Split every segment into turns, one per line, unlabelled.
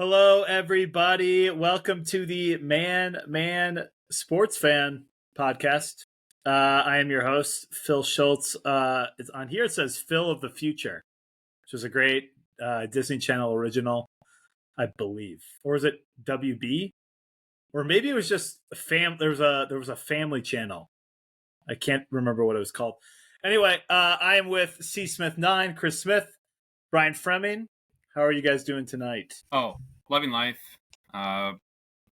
Hello, everybody. Welcome to the Man Sports Fan podcast. I am your host, Phil Schultz. It's on here. It says Phil of the Future, which is a great Disney Channel original, I believe. Or is it WB? Or maybe it was just there was a family channel. I can't remember what it was called. Anyway, I am with C Smith 9, Chris Smith, Brian Fremming. How are you guys doing tonight?
Oh, loving life.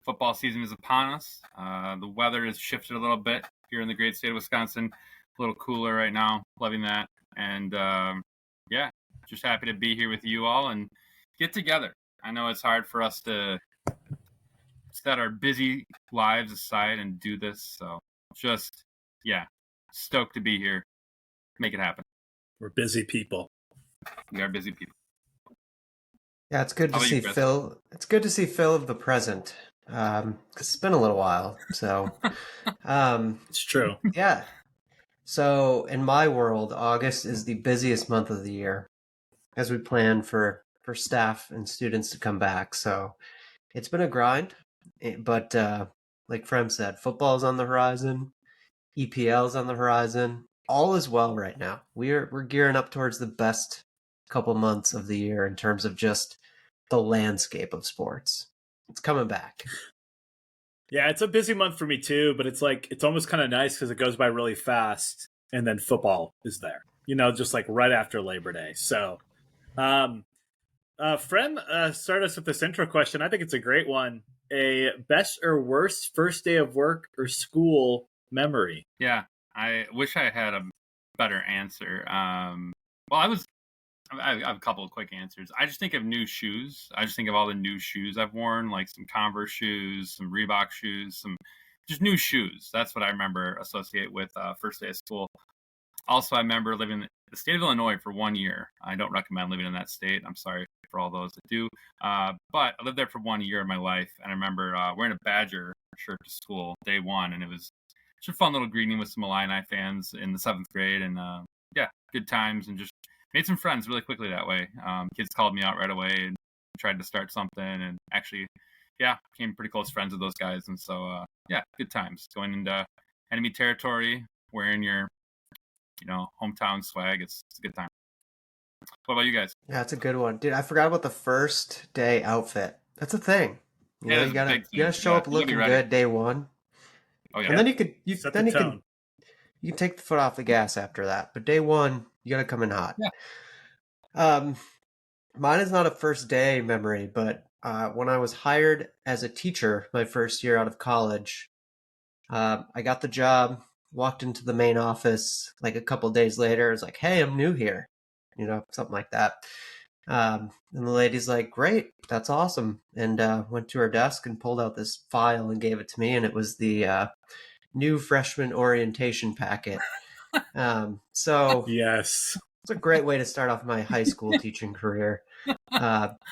Football season is upon us. The weather has shifted a little bit here in the great state of Wisconsin. A little cooler right now. Loving that. And yeah, just happy to be here with you all and get together. I know it's hard for us to set our busy lives aside and do this. So just, yeah, stoked to be here. Make it happen.
We're busy people.
We are busy people.
Yeah, it's good to see Phil. It's good to see Phil of the present. 'Cause it's been a little while. So,
it's true.
Yeah. So in my world, August is the busiest month of the year as we plan for staff and students to come back. So it's been a grind, but like Frem said, football's on the horizon, EPL's on the horizon. All is well right now. We're gearing up towards the best couple months of the year in terms of just the landscape of sports. It's coming back.
Yeah, it's a busy month for me too, but it's almost kind of nice because it goes by really fast and then football is there, just like right after Labor Day. So, Frem, start us with this intro question. I think it's a great one. A best or worst first day of work or school memory?
Yeah, I wish I had a better answer. I have a couple of quick answers. I just think of new shoes. I just think of all the new shoes I've worn, like some Converse shoes, some Reebok shoes, some just new shoes. That's what I remember associate with first day of school. Also, I remember living in the state of Illinois for 1 year. I don't recommend living in that state. I'm sorry for all those that do. But I lived there for 1 year of my life. And I remember wearing a Badger shirt to school day one. And it was just a fun little greeting with some Illini fans in the 7th grade. And yeah, good times and just made some friends really quickly that way. Kids called me out right away and tried to start something, and actually, yeah, became pretty close friends with those guys. And so, yeah, good times going into enemy territory, wearing your, hometown swag. It's a good time. What about you guys?
Yeah, that's a good one, dude. I forgot about the first day outfit. That's a thing. You gotta show up looking good day one.
Oh yeah,
and then you can take the foot off the gas after that. But day one, you got to come in hot.
Yeah.
Mine is not a first day memory, but when I was hired as a teacher my first year out of college, I got the job, walked into the main office like a couple days later. I was like, hey, I'm new here, something like that. And the lady's like, great, that's awesome. And went to her desk and pulled out this file and gave it to me. And it was the new freshman orientation packet. So
yes,
it's a great way to start off my high school teaching career. So I'm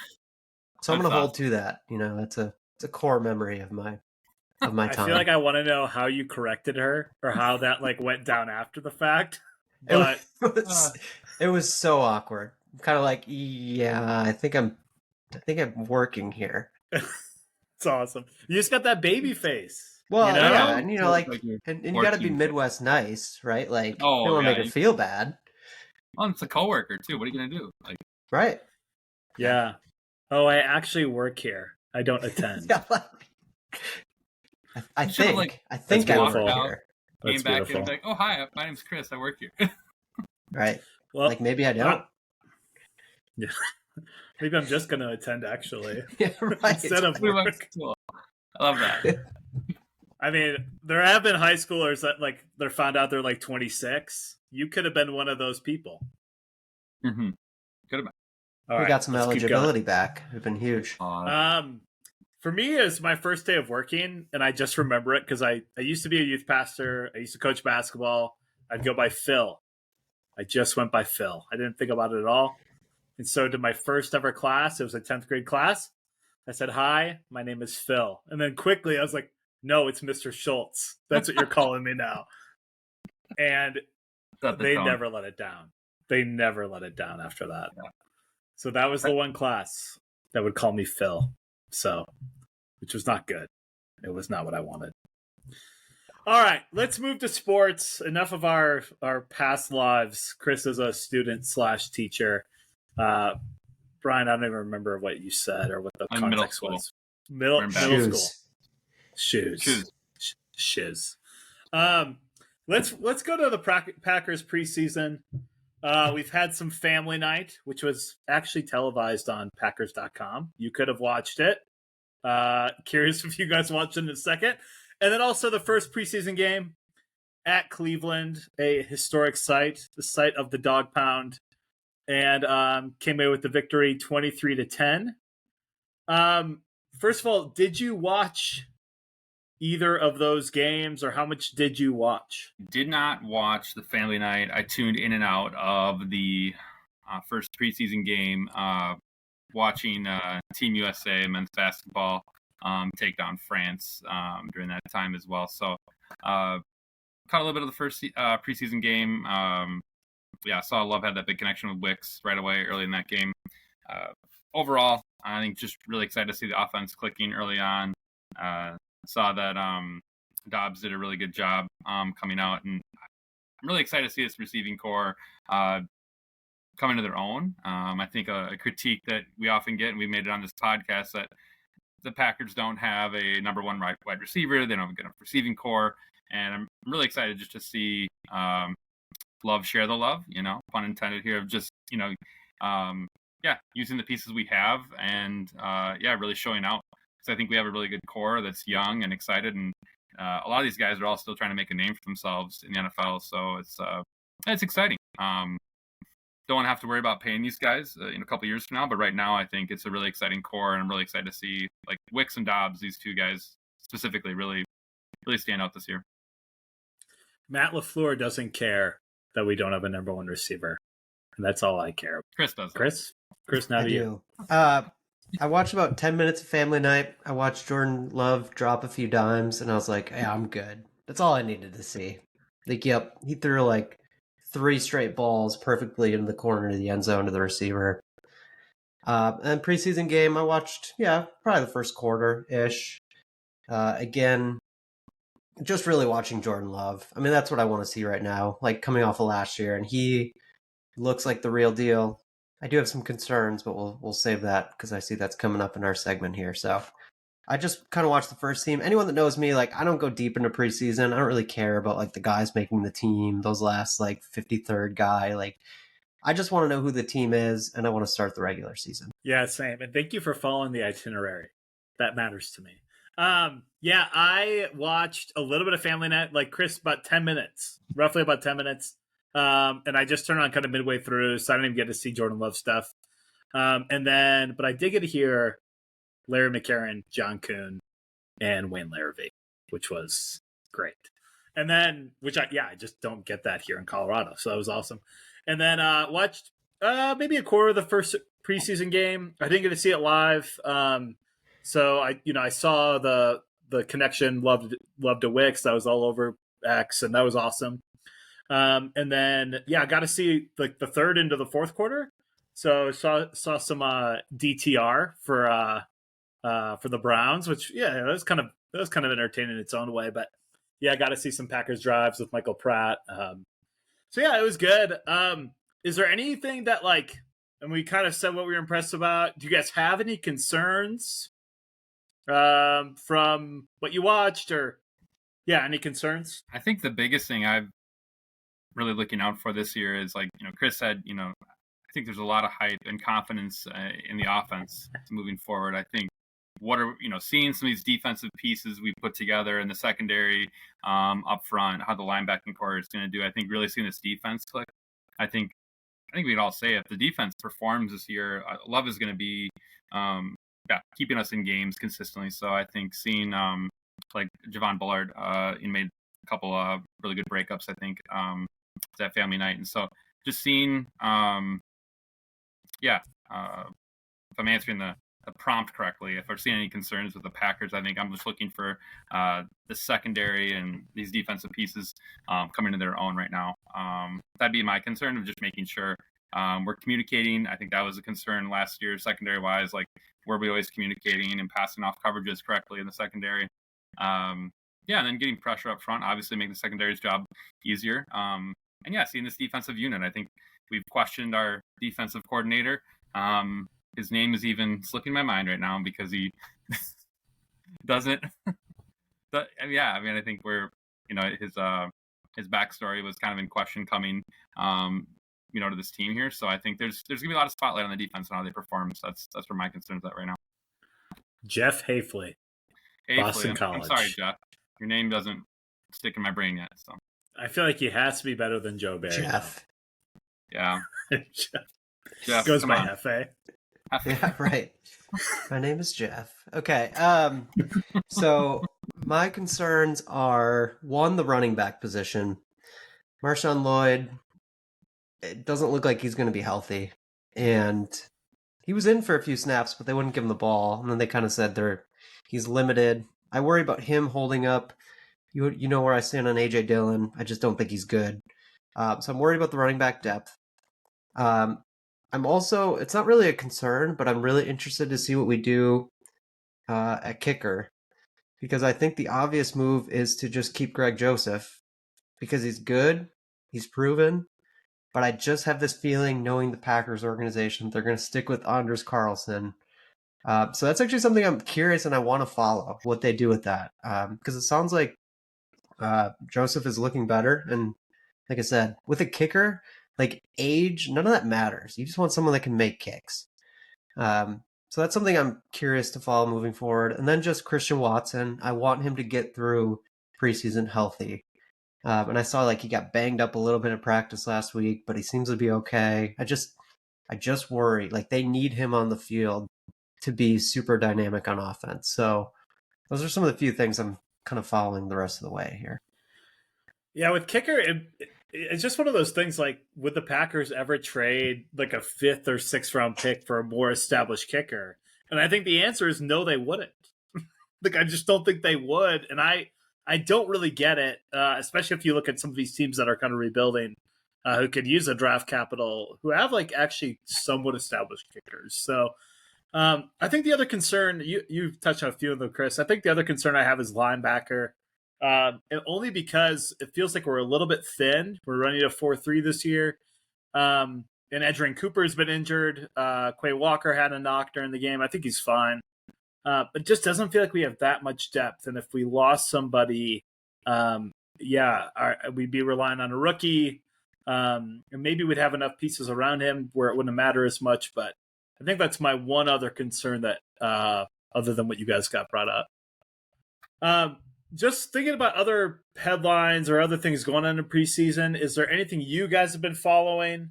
going to hold to that. It's a core memory of my time.
I feel like I want to know how you corrected her or how that went down after the fact. But
it was so awkward. Kind of like, yeah, I think I'm working here.
It's awesome. You just got that baby face.
Well, yeah, and and you got to be Midwest nice, right? Like, you don't want to make her feel bad.
Well, it's a coworker too. What are you gonna do?
Right?
Yeah. Oh, I actually work here. I don't attend.
Yeah, I think I work here.
Came back and be like, oh hi, my name's Chris. I work here.
Right. Well, maybe I don't.
Yeah. Maybe I'm just gonna attend actually.
Yeah, right.
Instead of work.
I love that.
I mean, there have been high schoolers that they're found out they're 26. You could have been one of those people.
Mm-hmm. Could have been.
We got some eligibility back. We've been huge.
For me, it was my first day of working, and I just remember it because I used to be a youth pastor. I used to coach basketball. I'd go by Phil. I just went by Phil. I didn't think about it at all. And so to my first ever class, it was a 10th grade class. I said, hi, my name is Phil. And then quickly I was like, no, it's Mr. Schultz. That's what you're calling me now. And they never let it down. They never let it down after that. Yeah. So that was the one class that would call me Phil. So, which was not good. It was not what I wanted. All right, let's move to sports. Enough of our past lives. Chris is a student / teacher. Brian, I don't even remember what you said or what the context was. Middle school. Shoes. Shiz. Let's go to the Packers preseason. We've had some family night, which was actually televised on Packers.com. You could have watched it. Curious if you guys watched it in a second. And then also the first preseason game at Cleveland, a historic site, the site of the Dog Pound, and came away with the victory 23-10. First of all, did you watch either of those games, or how much did you watch?
Did not watch the family night. I tuned in and out of the first preseason game, watching Team USA men's basketball take down France during that time as well. So caught a little bit of the first preseason game. Saw Love had that big connection with Wicks right away early in that game. Overall, I think just really excited to see the offense clicking early on. Saw that Dobbs did a really good job coming out, and I'm really excited to see this receiving core coming to their own. I think a critique that we often get, and we made it on this podcast, that the Packers don't have a number one wide receiver. They don't have a good enough receiving core, and I'm really excited just to see Love share the love, pun intended here, of just, using the pieces we have and, really showing out. Because I think we have a really good core that's young and excited, and a lot of these guys are all still trying to make a name for themselves in the NFL. So it's exciting. Don't want to have to worry about paying these guys in a couple years from now, but right now I think it's a really exciting core, and I'm really excited to see like Wicks and Dobbs, these two guys specifically, really stand out this year.
Matt LaFleur doesn't care that we don't have a number one receiver, and that's all I care about.
Chris does.
Chris, now to you.
I watched about 10 minutes of family night. I watched Jordan Love drop a few dimes, and I was like, yeah, I'm good. That's all I needed to see. Like, yep, he threw like 3 straight balls perfectly into the corner of the end zone to the receiver. And preseason game, I watched, probably the first quarter-ish. Again, just really watching Jordan Love. I mean, that's what I want to see right now, like coming off of last year, and he looks like the real deal. I do have some concerns, but we'll save that because I see that's coming up in our segment here. So I just kind of watched the first team. Anyone that knows me, like, I don't go deep into preseason. I don't really care about like the guys making the team, those last like 53rd guy. Like, I just want to know who the team is, and I want to start the regular season.
Yeah, same. And thank you for following the itinerary. That matters to me. I watched a little bit of Family Night, like Chris, about 10 minutes, roughly about 10 minutes. And I just turned on kind of midway through, so I didn't even get to see Jordan Love stuff. But I did get to hear Larry McCarron, John Kuhn, and Wayne Larrivee, which was great. And then, I just don't get that here in Colorado, so that was awesome. And then watched maybe a quarter of the first preseason game. I didn't get to see it live, so I saw the connection, loved to Wicks. That was all over X, and that was awesome. And then, I got to see like the third into the fourth quarter. So saw some DTR for the Browns, which that was kind of entertaining in its own way. But I got to see some Packers drives with Michael Pratt. It was good. Is there anything that and we kind of said what we were impressed about? Do you guys have any concerns from what you watched, or any concerns?
I think the biggest thing I've really looking out for this year is, like, Chris said, I think there's a lot of hype and confidence in the offense moving forward. I think seeing some of these defensive pieces we put together in the secondary up front, how the linebacking core is going to do. I think really seeing this defense click. I think we'd all say if the defense performs this year, Love is going to be keeping us in games consistently. So I think seeing like Javon Bullard, he made a couple of really good breakups, I think, that family night. And so just seeing, if I'm answering the prompt correctly, if I've seen any concerns with the Packers, I think I'm just looking for the secondary and these defensive pieces coming to their own right now. That'd be my concern, of just making sure We're communicating. I think that was a concern last year, secondary wise. Like, were we always communicating and passing off coverages correctly in the secondary? Yeah, and then getting pressure up front, obviously making the secondary's job easier. And yeah, seeing this defensive unit, I think we've questioned our defensive coordinator. His name is even slipping my mind right now because he doesn't. But yeah, I mean, I think we're, his backstory was kind of in question coming, to this team here. So I think there's gonna be a lot of spotlight on the defense and how they perform. So that's where my concerns at right now.
Jeff Hafley, Boston College.
I'm sorry, Jeff. Your name doesn't stick in my brain yet. So
I feel like he has to be better than Joe Barry.
Jeff.
Yeah.
Jeff goes by Hefe.
Yeah, right. My name is Jeff. Okay. So my concerns are, one, the running back position. Marshawn Lloyd, it doesn't look like he's going to be healthy. And he was in for a few snaps, but they wouldn't give him the ball. And then they kind of said he's limited. I worry about him holding up. You know where I stand on A.J. Dillon. I just don't think he's good. So I'm worried about the running back depth. I'm also, it's not really a concern, but I'm really interested to see what we do at kicker, because I think the obvious move is to just keep Greg Joseph because he's good, he's proven, but I just have this feeling, knowing the Packers organization, they're going to stick with Anders Carlson. So that's actually something I'm curious and I want to follow what they do with that, because it sounds like Joseph is looking better. And like I said, with a kicker, like age, none of that matters. You just want someone that can make kicks. So that's something I'm curious to follow moving forward. And then just Christian Watson, I want him to get through preseason healthy. And I saw like he got banged up a little bit at practice last week, but he seems to be okay. I just worry, like they need him on the field to be super dynamic on offense. So those are some of the few things I'm kind of following the rest of the way here.
Yeah, with kicker, it's just one of those things. Like, would the Packers ever trade like a 5th or 6th round pick for a more established kicker? And I think the answer is no, they wouldn't. Like, I just don't think they would. And I don't really get it, especially if you look at some of these teams that are kind of rebuilding, who could use a draft capital, who have like actually somewhat established kickers. So I think the other concern, you've touched on a few of them, Chris. I think the other concern I have is linebacker. And only because it feels like we're a little bit thin. We're running a 4-3 this year. And Edgerrin Cooper's been injured. Quay Walker had a knock during the game. I think he's fine. But it just doesn't feel like we have that much depth. And if we lost somebody, we'd be relying on a rookie. And maybe we'd have enough pieces around him where it wouldn't matter as much. But I think that's my one other concern that other than what you guys got brought up. Just thinking about other headlines or other things going on in preseason, is there anything you guys have been following?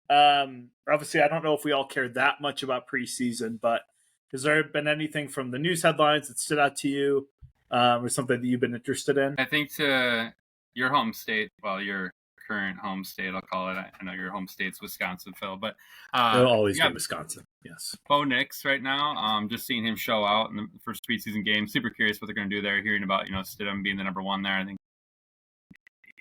Obviously, I don't know if we all care that much about preseason, but has there been anything from the news headlines that stood out to you, or something that you've been interested in?
I think to your home state, your current home state, I'll call it. I know your home state's Wisconsin, Phil, but
It'll always be Wisconsin. Yes.
Bo Nix right now. Just seeing him show out in the first preseason game. Super curious what they're going to do there. Hearing about Stidham being the number 1 there. I think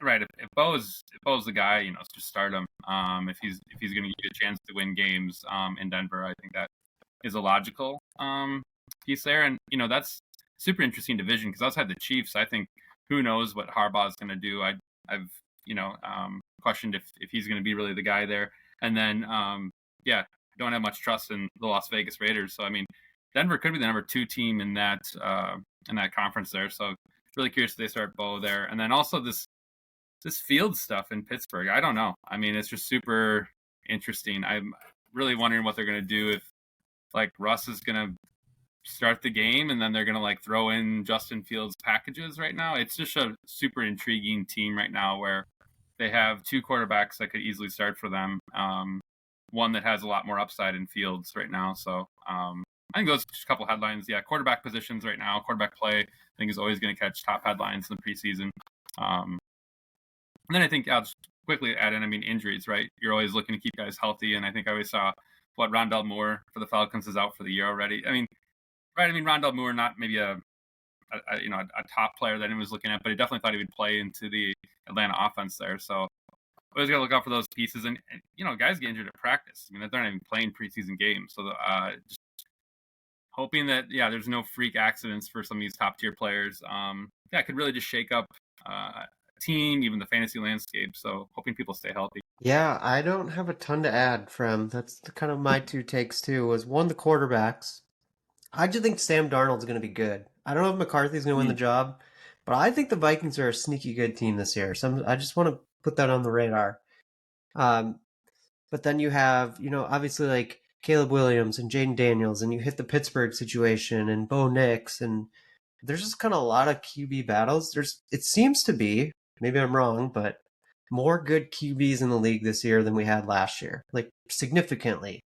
right. If Bo's the guy, just start him. If he's going to get a chance to win games in Denver, I think that is a logical piece there. And that's super interesting division because outside the Chiefs, I think who knows what Harbaugh's going to do. I've questioned if he's going to be really the guy there. And then don't have much trust in the Las Vegas Raiders. So I mean, Denver could be the number 2 team in that conference there. So really curious if they start Bo there. And then also this field stuff in Pittsburgh. I don't know. I mean, it's just super interesting. I'm really wondering what they're going to do if like Russ is going to start the game and then they're going to like throw in Justin Fields packages right now. It's just a super intriguing team right now where they have 2 quarterbacks that could easily start for them. One that has a lot more upside in Fields right now. So I think those are just a couple headlines. Yeah, quarterback positions right now, quarterback play, I think is always going to catch top headlines in the preseason. And then I think I'll just quickly add in, I mean, injuries, right? You're always looking to keep guys healthy. And I think I always saw Rondell Moore for the Falcons is out for the year already. I mean, right. I mean, Rondell Moore, not maybe a top player that he was looking at, but he definitely thought he would play into the Atlanta offense there. So always got to look out for those pieces. And guys get injured at practice. I mean, they're not even playing preseason games. So just hoping that, there's no freak accidents for some of these top tier players. It could really just shake up team, even the fantasy landscape. So hoping people stay healthy.
Yeah, I don't have a ton to add from. That's kind of my two takes too. Was one, the quarterbacks. I just think Sam Darnold's going to be good. I don't know if McCarthy's going to win the job, but I think the Vikings are a sneaky good team this year. So I just want to put that on the radar. But then you have, obviously like Caleb Williams and Jaden Daniels, and you hit the Pittsburgh situation and Bo Nix, and there's just kind of a lot of QB battles. It seems to be, maybe I'm wrong, but more good QBs in the league this year than we had last year, like significantly.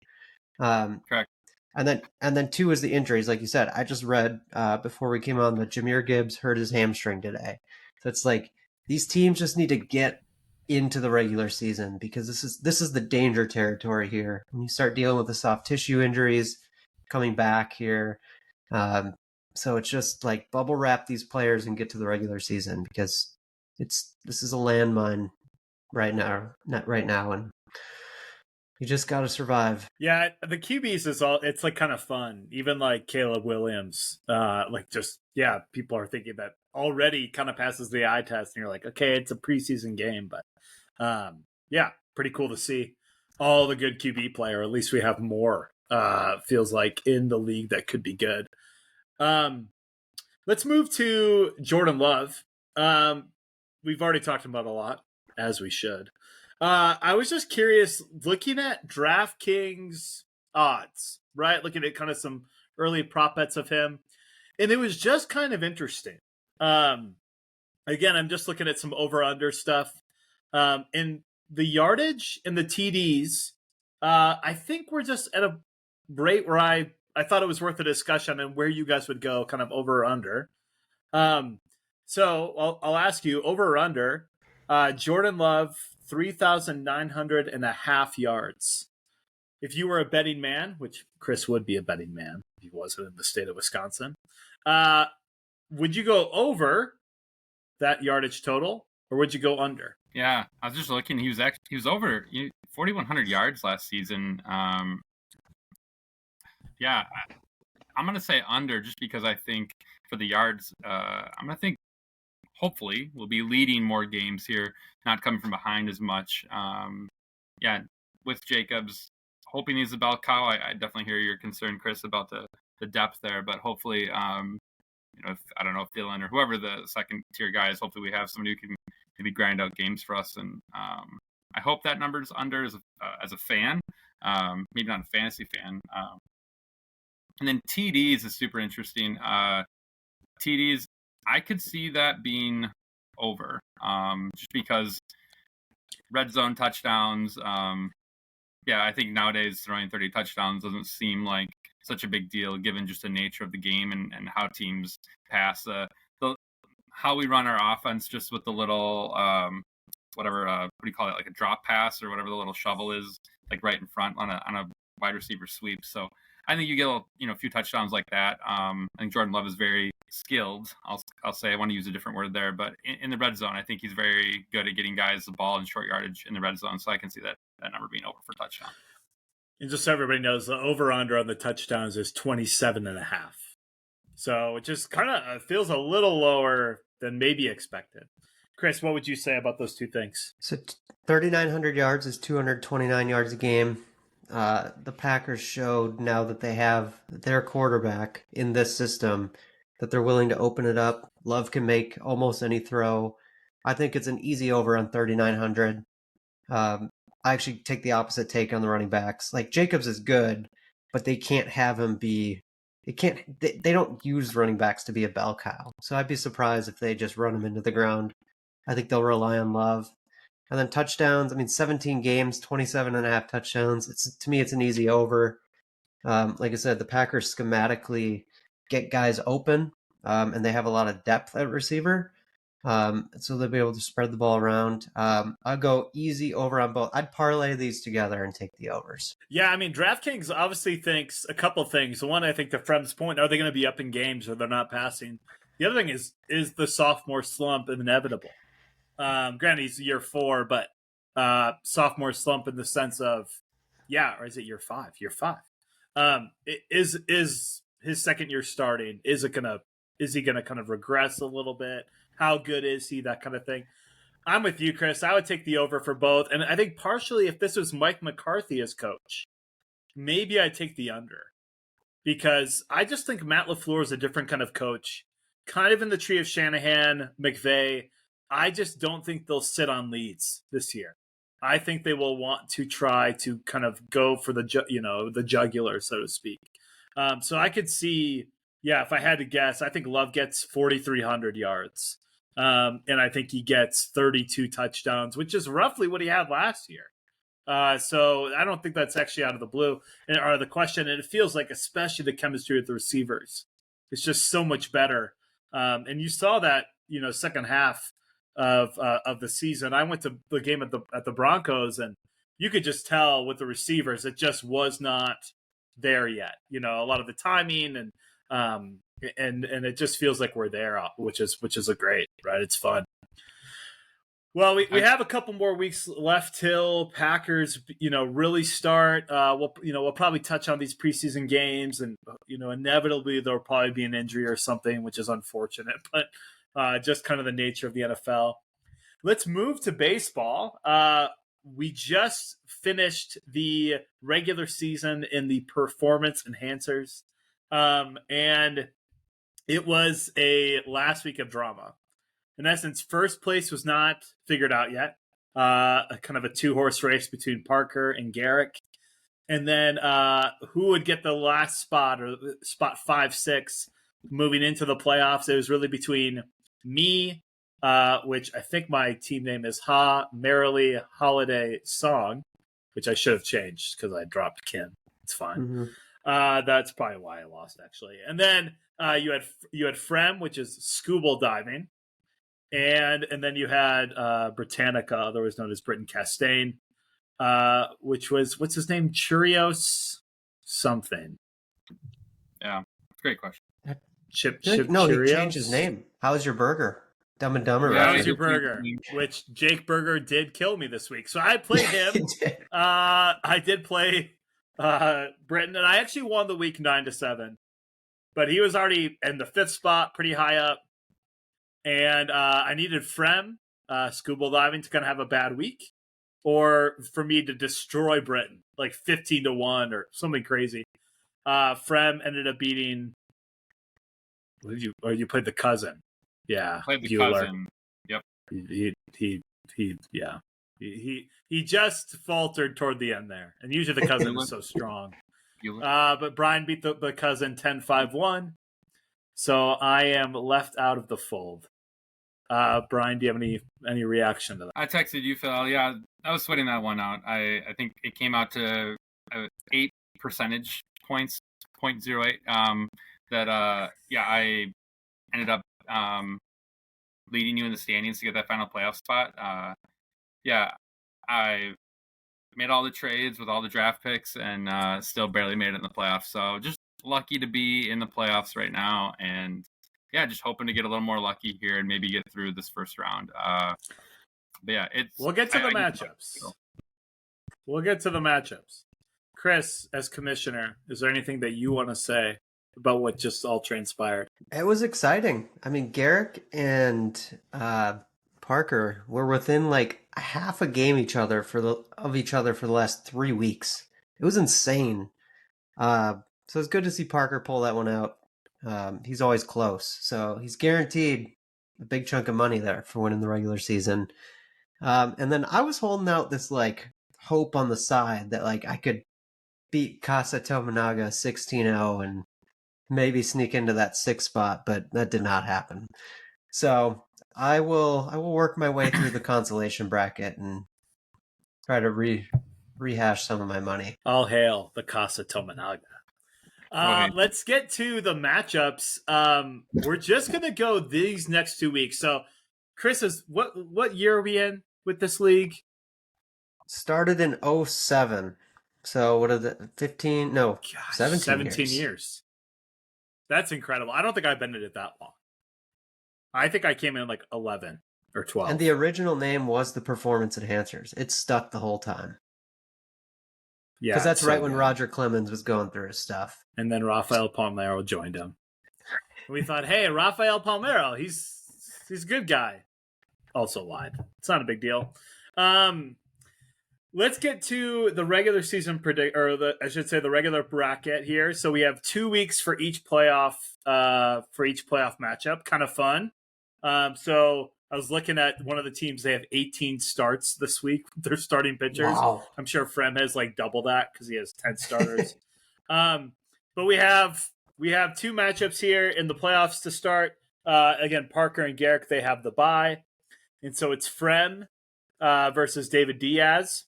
Correct.
And then two is the injuries, like you said. I just read before we came on that Jahmyr Gibbs hurt his hamstring today. So it's like these teams just need to get into the regular season, because this is the danger territory here. When you start dealing with the soft tissue injuries coming back here, so it's just like bubble wrap these players and get to the regular season, because this is a landmine right now, and you just got to survive.
Yeah, the QBs it's like kind of fun. Even like Caleb Williams, people are thinking that already kind of passes the eye test, and you're like, okay, it's a preseason game, but pretty cool to see all the good QB player. At least we have more, feels like, in the league that could be good. Let's move to Jordan Love. We've already talked about a lot, as we should. I was just curious, looking at DraftKings odds, right? Looking at kind of some early prop bets of him, and it was just kind of interesting. Again, I'm just looking at some over-under stuff. In the yardage and the TDs, I think we're just at a rate where I thought it was worth a discussion and where you guys would go, kind of over or under. So I'll ask you, over or under, Jordan Love, 3,900.5 yards. If you were a betting man, which Chris would be a betting man if he wasn't in the state of Wisconsin, would you go over that yardage total, or would you go under?
Yeah, I was just looking. He was over 4,100 yards last season. I'm going to say under, just because I think for the yards, I'm going to think hopefully we'll be leading more games here, not coming from behind as much. With Jacobs, hoping he's a bell cow. I definitely hear your concern, Chris, about the depth there, but hopefully, if I don't know if Dylan or whoever the second tier guy is, hopefully we have somebody who can maybe grind out games for us. And I hope that number's under as a fan, maybe not a fantasy fan. And then TDs is super interesting. TDs, I could see that being over, just because red zone touchdowns. I think nowadays throwing 30 touchdowns doesn't seem like such a big deal, given just the nature of the game and how teams pass. How we run our offense, just with the little what do you call it, like a drop pass or whatever the little shovel is, like right in front on a wide receiver sweep. So I think you get a few touchdowns like that. I think Jordan Love is very skilled. I'll say, I want to use a different word there, but in the red zone, I think he's very good at getting guys the ball in short yardage in the red zone. So I can see that number being over for touchdown.
And just so everybody knows, the over-under on the touchdowns is 27.5. So it just kind of feels a little lower than maybe expected. Chris, what would you say about those two things?
So 3,900 yards is 229 yards a game. The Packers showed, now that they have their quarterback in this system, that they're willing to open it up. Love can make almost any throw. I think it's an easy over on 3,900. I actually take the opposite take on the running backs. Like, Jacobs is good, but they can't have him be. They don't use running backs to be a bell cow. So I'd be surprised if they just run him into the ground. I think they'll rely on Love. And then touchdowns, 17 games, 27.5 touchdowns. To me, it's an easy over. Like I said, the Packers schematically get guys open, and they have a lot of depth at receiver. So they'll be able to spread the ball around. I'll go easy over on both. I'd parlay these together and take the overs.
Yeah, DraftKings obviously thinks a couple things. One, I think to Frem's point, are they going to be up in games or they're not passing? The other thing is the sophomore slump inevitable? Granted, he's year 4, but sophomore slump in the sense of, or is it year 5? Year 5. Is his second year starting? Is he gonna kind of regress a little bit? How good is he? That kind of thing. I'm with you, Chris. I would take the over for both, and I think partially if this was Mike McCarthy as coach, maybe I'd take the under, because I just think Matt LaFleur is a different kind of coach, kind of in the tree of Shanahan, McVay. I just don't think they'll sit on leads this year. I think they will want to try to kind of go for the jugular, so to speak. So I could see, if I had to guess, I think Love gets 4,300 yards. And I think he gets 32 touchdowns, which is roughly what he had last year. So I don't think that's actually out of the blue or the question. And it feels like, especially the chemistry with the receivers, it's just so much better. And you saw that, second half of the season. I went to the game at the Broncos, and you could just tell with the receivers, it just was not there yet. A lot of the timing and it just feels like we're there, which is a great, right? It's fun. Well, we have a couple more weeks left till Packers, really start. We'll probably touch on these preseason games, and inevitably there'll probably be an injury or something, which is unfortunate, but just kind of the nature of the NFL. Let's move to baseball. We just finished the regular season in the performance enhancers, and it was a last week of drama. In essence, first place was not figured out yet. Kind of a 2-horse race between Parker and Garrick. And then who would get the last spot, or spot 5, 6, moving into the playoffs? It was really between me, which I think my team name is Ha Merrily Holiday Song, which I should have changed because I dropped Kim. It's fine. Mm-hmm. That's probably why I lost, actually. And then you had Frem, which is scuba diving. And then you had Britannica, otherwise known as Britton Castaigne, which was, what's his name? Churios something.
Yeah, great question.
Chip
Churios?
He changed his name. How's your burger? Dumb and Dumber.
Yeah, how's your burger? Which Jake Berger did kill me this week. So I played him. I did play Britton, and I actually won the week 9-7. But he was already in the 5th spot, pretty high up. And I needed Frem, scuba diving, to kind of have a bad week, or for me to destroy Britain, like 15-1 or something crazy. Frem ended up beating. You played the cousin, yeah.
Played the
Bueller.
Cousin. Yep.
He just faltered toward the end there, and usually the cousin is so strong. But Brian beat the cousin 10-5-1. So I am left out of the fold. Brian, do you have any reaction to that?
I texted you, Phil. Yeah, I was sweating that one out. I think it came out to 8 percentage points, 0.08. I ended up leading you in the standings to get that final playoff spot. I made all the trades with all the draft picks and still barely made it in the playoffs. So just lucky to be in the playoffs right now, and just hoping to get a little more lucky here and maybe get through this first round.
We'll get to the matchups. We'll get to the matchups. Chris, as commissioner, is there anything that you want to say about what just all transpired?
It was exciting. I mean, Garrick and Parker were within like half a game of each other for the last 3 weeks. It was insane. So it's good to see Parker pull that one out. He's always close, so he's guaranteed a big chunk of money there for winning the regular season. And then I was holding out this like hope on the side that like I could beat Casa Tominaga 16-0 and maybe sneak into that 6th spot, but that did not happen. So I will work my way through the consolation bracket and try to rehash some of my money.
All hail the Casa Tominaga. Let's get to the matchups. We're just going to go these next 2 weeks. So, Chris, what year are we in with this league?
Started in 2007. So, what are the 15? No, gosh, 17
years. That's incredible. I don't think I've been in it that long. I think I came in like 11. or 12.
And the original name was the Performance Enhancers. It stuck the whole time.
Yeah,
Because that's
so
right when
good.
Roger Clemens was going through his stuff.
And then Rafael Palmeiro joined him. We thought, hey, Rafael Palmeiro, he's a good guy. Also lied. It's not a big deal. Let's get to the regular season the regular bracket here. So we have 2 weeks for each playoff matchup. Kind of fun. So I was looking at one of the teams. They have 18 starts this week. They're starting pitchers.
Wow.
I'm sure Frem has like double that because he has 10 starters. But we have 2 matchups here in the playoffs to start. Again, Parker and Garrick, they have the bye. And so it's Frem versus David Diaz.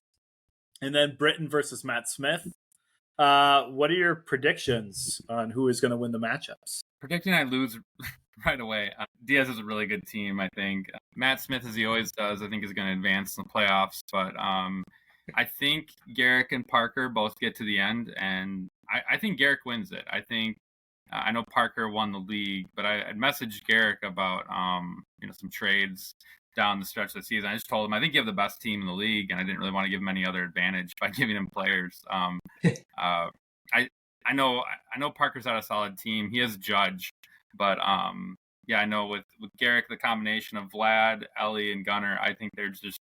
And then Britton versus Matt Smith. What are your predictions on who is going to win the matchups?
Predicting I lose right away. Diaz is a really good team, I think. Matt Smith, as he always does, I think is going to advance in the playoffs. But I think Garrick and Parker both get to the end, and I think Garrick wins it. I think I know Parker won the league, but I messaged Garrick about some trades down the stretch of the season. I just told him I think you have the best team in the league, and I didn't really want to give him any other advantage by giving him players. I know Parker's had a solid team. He has Judge, but I know with Garrick, the combination of Vlad, Ellie, and Gunnar, I think there's just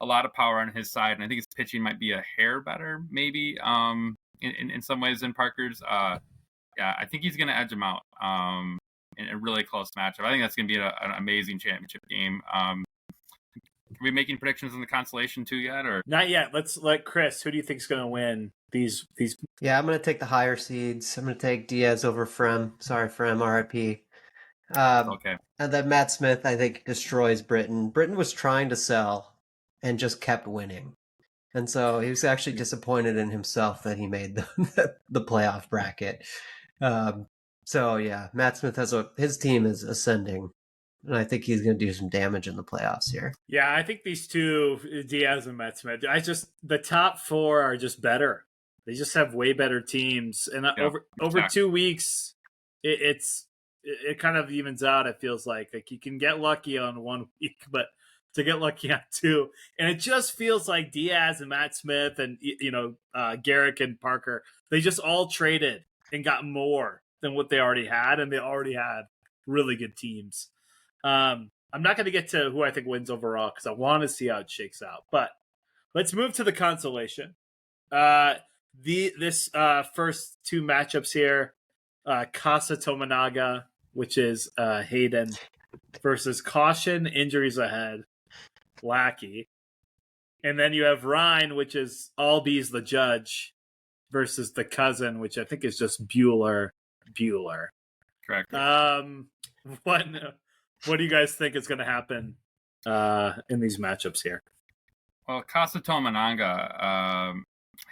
a lot of power on his side, and I think his pitching might be a hair better, maybe in some ways than Parker's. I think he's going to edge him out. In a really close matchup. I think that's going to be an amazing championship game. Are we making predictions on the consolation too yet, or
not yet? Let's let Chris. Who do you think is going to win these?
Yeah, I'm going to take the higher seeds. I'm going to take Diaz over Frem. Sorry, Frem, RIP.
okay?
And then Matt Smith, I think, destroys Britton. Britton was trying to sell and just kept winning. And so he was actually disappointed in himself that he made the playoff bracket. So yeah, Matt Smith his team is ascending, and I think he's going to do some damage in the playoffs here.
Yeah, I think these two, Diaz and Matt Smith, the top 4 are just better. They just have way better teams, and over 2 weeks, it kind of evens out. It feels like you can get lucky on 1 week, but to get lucky on 2, and it just feels like Diaz and Matt Smith and Garrick and Parker, they just all traded and got more than what they already had, and they already had really good teams. I'm not going to get to who I think wins overall because I want to see how it shakes out. But let's move to the consolation. This first 2 matchups here, Casa Tominaga, which is Hayden, versus Caution, Injuries Ahead, Lackey. And then you have Ryan, which is Albies the Judge, versus the cousin, which I think is just Bueller.
Correct.
What do you guys think is going to happen in these matchups here?
Well, Casa Tominaga,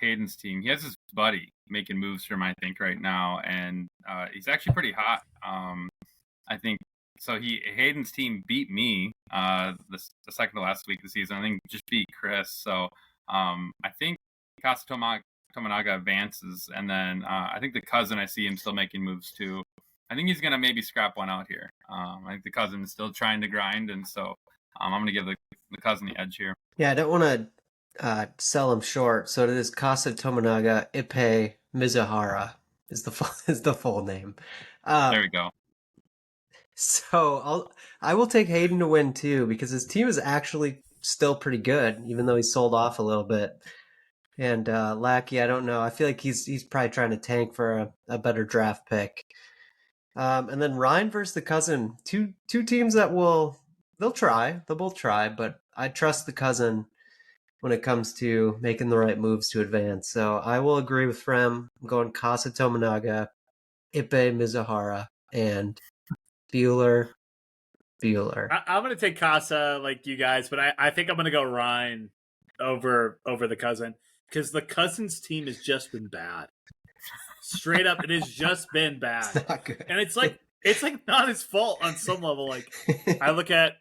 Hayden's team, he has his buddy making moves for him, I think, right now, and he's actually pretty hot. I think so. Hayden's team beat me the second to last week of the season. I think just beat Chris. So I think Casa Tominaga advances, and then I think the cousin, I see him still making moves too. I think he's going to maybe scrap one out here. I think the cousin is still trying to grind, and so I'm going to give the cousin the edge here.
Yeah, I don't want to sell him short. So it is Casa Tominaga Ippei Mizuhara is the full name.
There we go.
So I will take Hayden to win too, because his team is actually still pretty good, even though he sold off a little bit. And Lackey, I don't know. I feel like he's probably trying to tank for a better draft pick. And then Ryan versus the cousin, two teams that they'll both try, but I trust the cousin when it comes to making the right moves to advance. So I will agree with Frem. I'm going Casa Tominaga, Ippei Mizuhara, and Bueller.
I'm going to take Casa like you guys, but I think I'm going to go Ryan over the cousin, because the cousin's team has just been bad. Straight up, it has just been bad.
It's not good.
And it's like not his fault on some level. Like I look at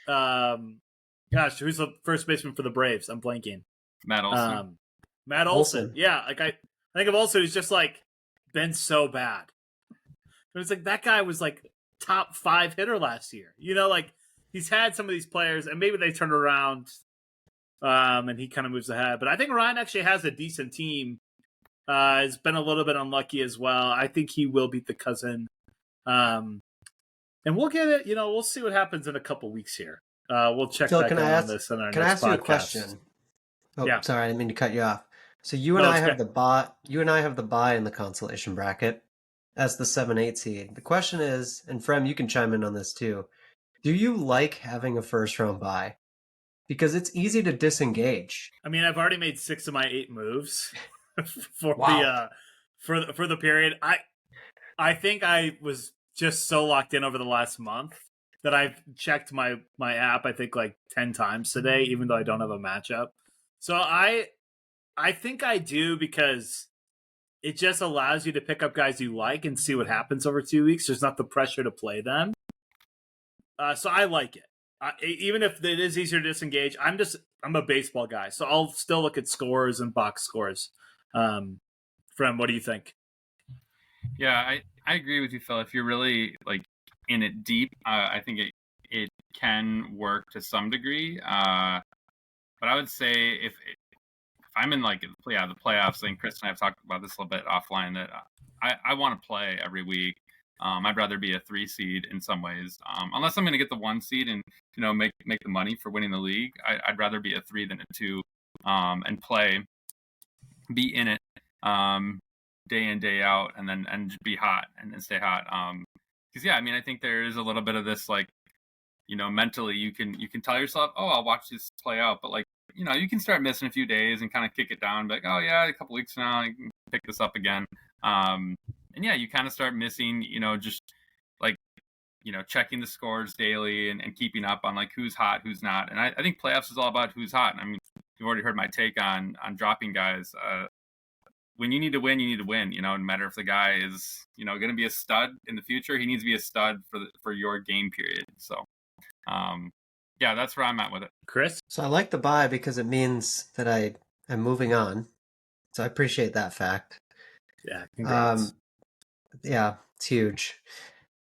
gosh, who's the first baseman for the Braves? I'm blanking.
Matt Olson.
Matt Olson. Yeah, like I think of Olson, who's just like been so bad. But it's like that guy was like top 5 hitter last year. Like he's had some of these players, and maybe they turn around, and he kind of moves ahead. But I think Ryan actually has a decent team. Has been a little bit unlucky as well. I think he will beat the cousin. And we'll get it. We'll see what happens in a couple weeks here. We'll check
Phil,
back in on this in our
can I
next
ask you
podcast.
a question? Oh,
Yeah.
sorry, I didn't mean to cut you off. So you and I have the bye. You and I have the bye in the consolation bracket as the 7-8 seed. The question is, and Frem, you can chime in on this too. Do you like having a first round bye? Because it's easy to disengage.
I mean, I've already made 6 of my 8 moves for
Wow.
for the period. I think I was just so locked in over the last month that I've checked my app I think like 10 times today, even though I don't have a matchup. So I think I do, because it just allows you to pick up guys you like and see what happens over 2 weeks. There's not the pressure to play them. So I like it. Even if it is easier to disengage, I'm a baseball guy, so I'll still look at scores and box scores. Friend, what do you think?
Yeah, I agree with you, Phil. If you're really like in it deep, I think it can work to some degree. But I would say if I'm in like the playoffs, and Chris and I have talked about this a little bit offline, that I want to play every week. I'd rather be a 3 seed in some ways, unless I'm going to get the 1 seed and make the money for winning the league. I'd rather be a 3 than a 2, and be in it day in day out, and be hot and stay hot. Because I mean, I think there is a little bit of this, like, mentally you can tell yourself, oh, I'll watch this play out, but like, you can start missing a few days and kind of kick it down, like, oh yeah, a couple weeks now I can pick this up again. And you kind of start missing, just like, checking the scores daily and keeping up on like who's hot, who's not. And I think playoffs is all about who's hot. I mean, you've already heard my take on dropping guys. When you need to win, you need to win. No matter if the guy is, going to be a stud in the future, he needs to be a stud for your game period. So, that's where I'm at with it.
Chris?
So I like the bye because it means that I am moving on. So I appreciate that fact.
Yeah, congrats.
It's huge.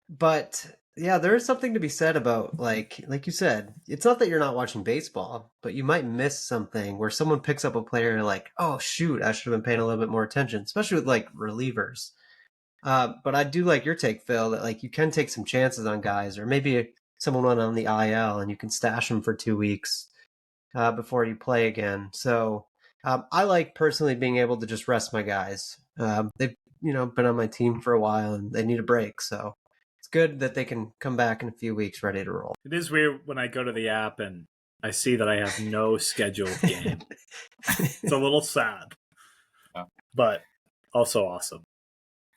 But there is something to be said about like you said, it's not that you're not watching baseball, but you might miss something where someone picks up a player and you're like, oh shoot, I should have been paying a little bit more attention, especially with like relievers. But I do like your take, Phil, that like you can take some chances on guys, or maybe someone went on the IL and you can stash them for 2 weeks before you play again. So I like personally being able to just rest my guys. They've been on my team for a while and they need a break, so it's good that they can come back in a few weeks ready to roll.
It is weird when I go to the app and I see that I have no scheduled game. It's a little sad, but also awesome.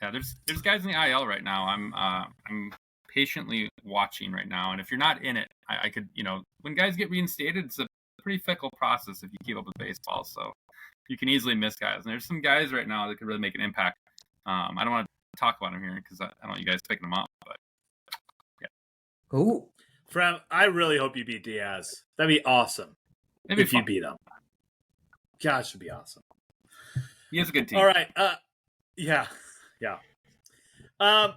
Yeah, there's guys in the IL right now. I'm patiently watching right now, and if you're not in it, I could, when guys get reinstated, it's a pretty fickle process if you keep up with baseball. So you can easily miss guys, and there's some guys right now that could really make an impact. I don't want to talk about them here because I don't want you guys picking them up, but yeah.
Ooh,
Frem, I really hope you beat Diaz. That'd be awesome. If you beat him. Gosh, it'd be awesome.
He has a good team.
All right. Yeah. I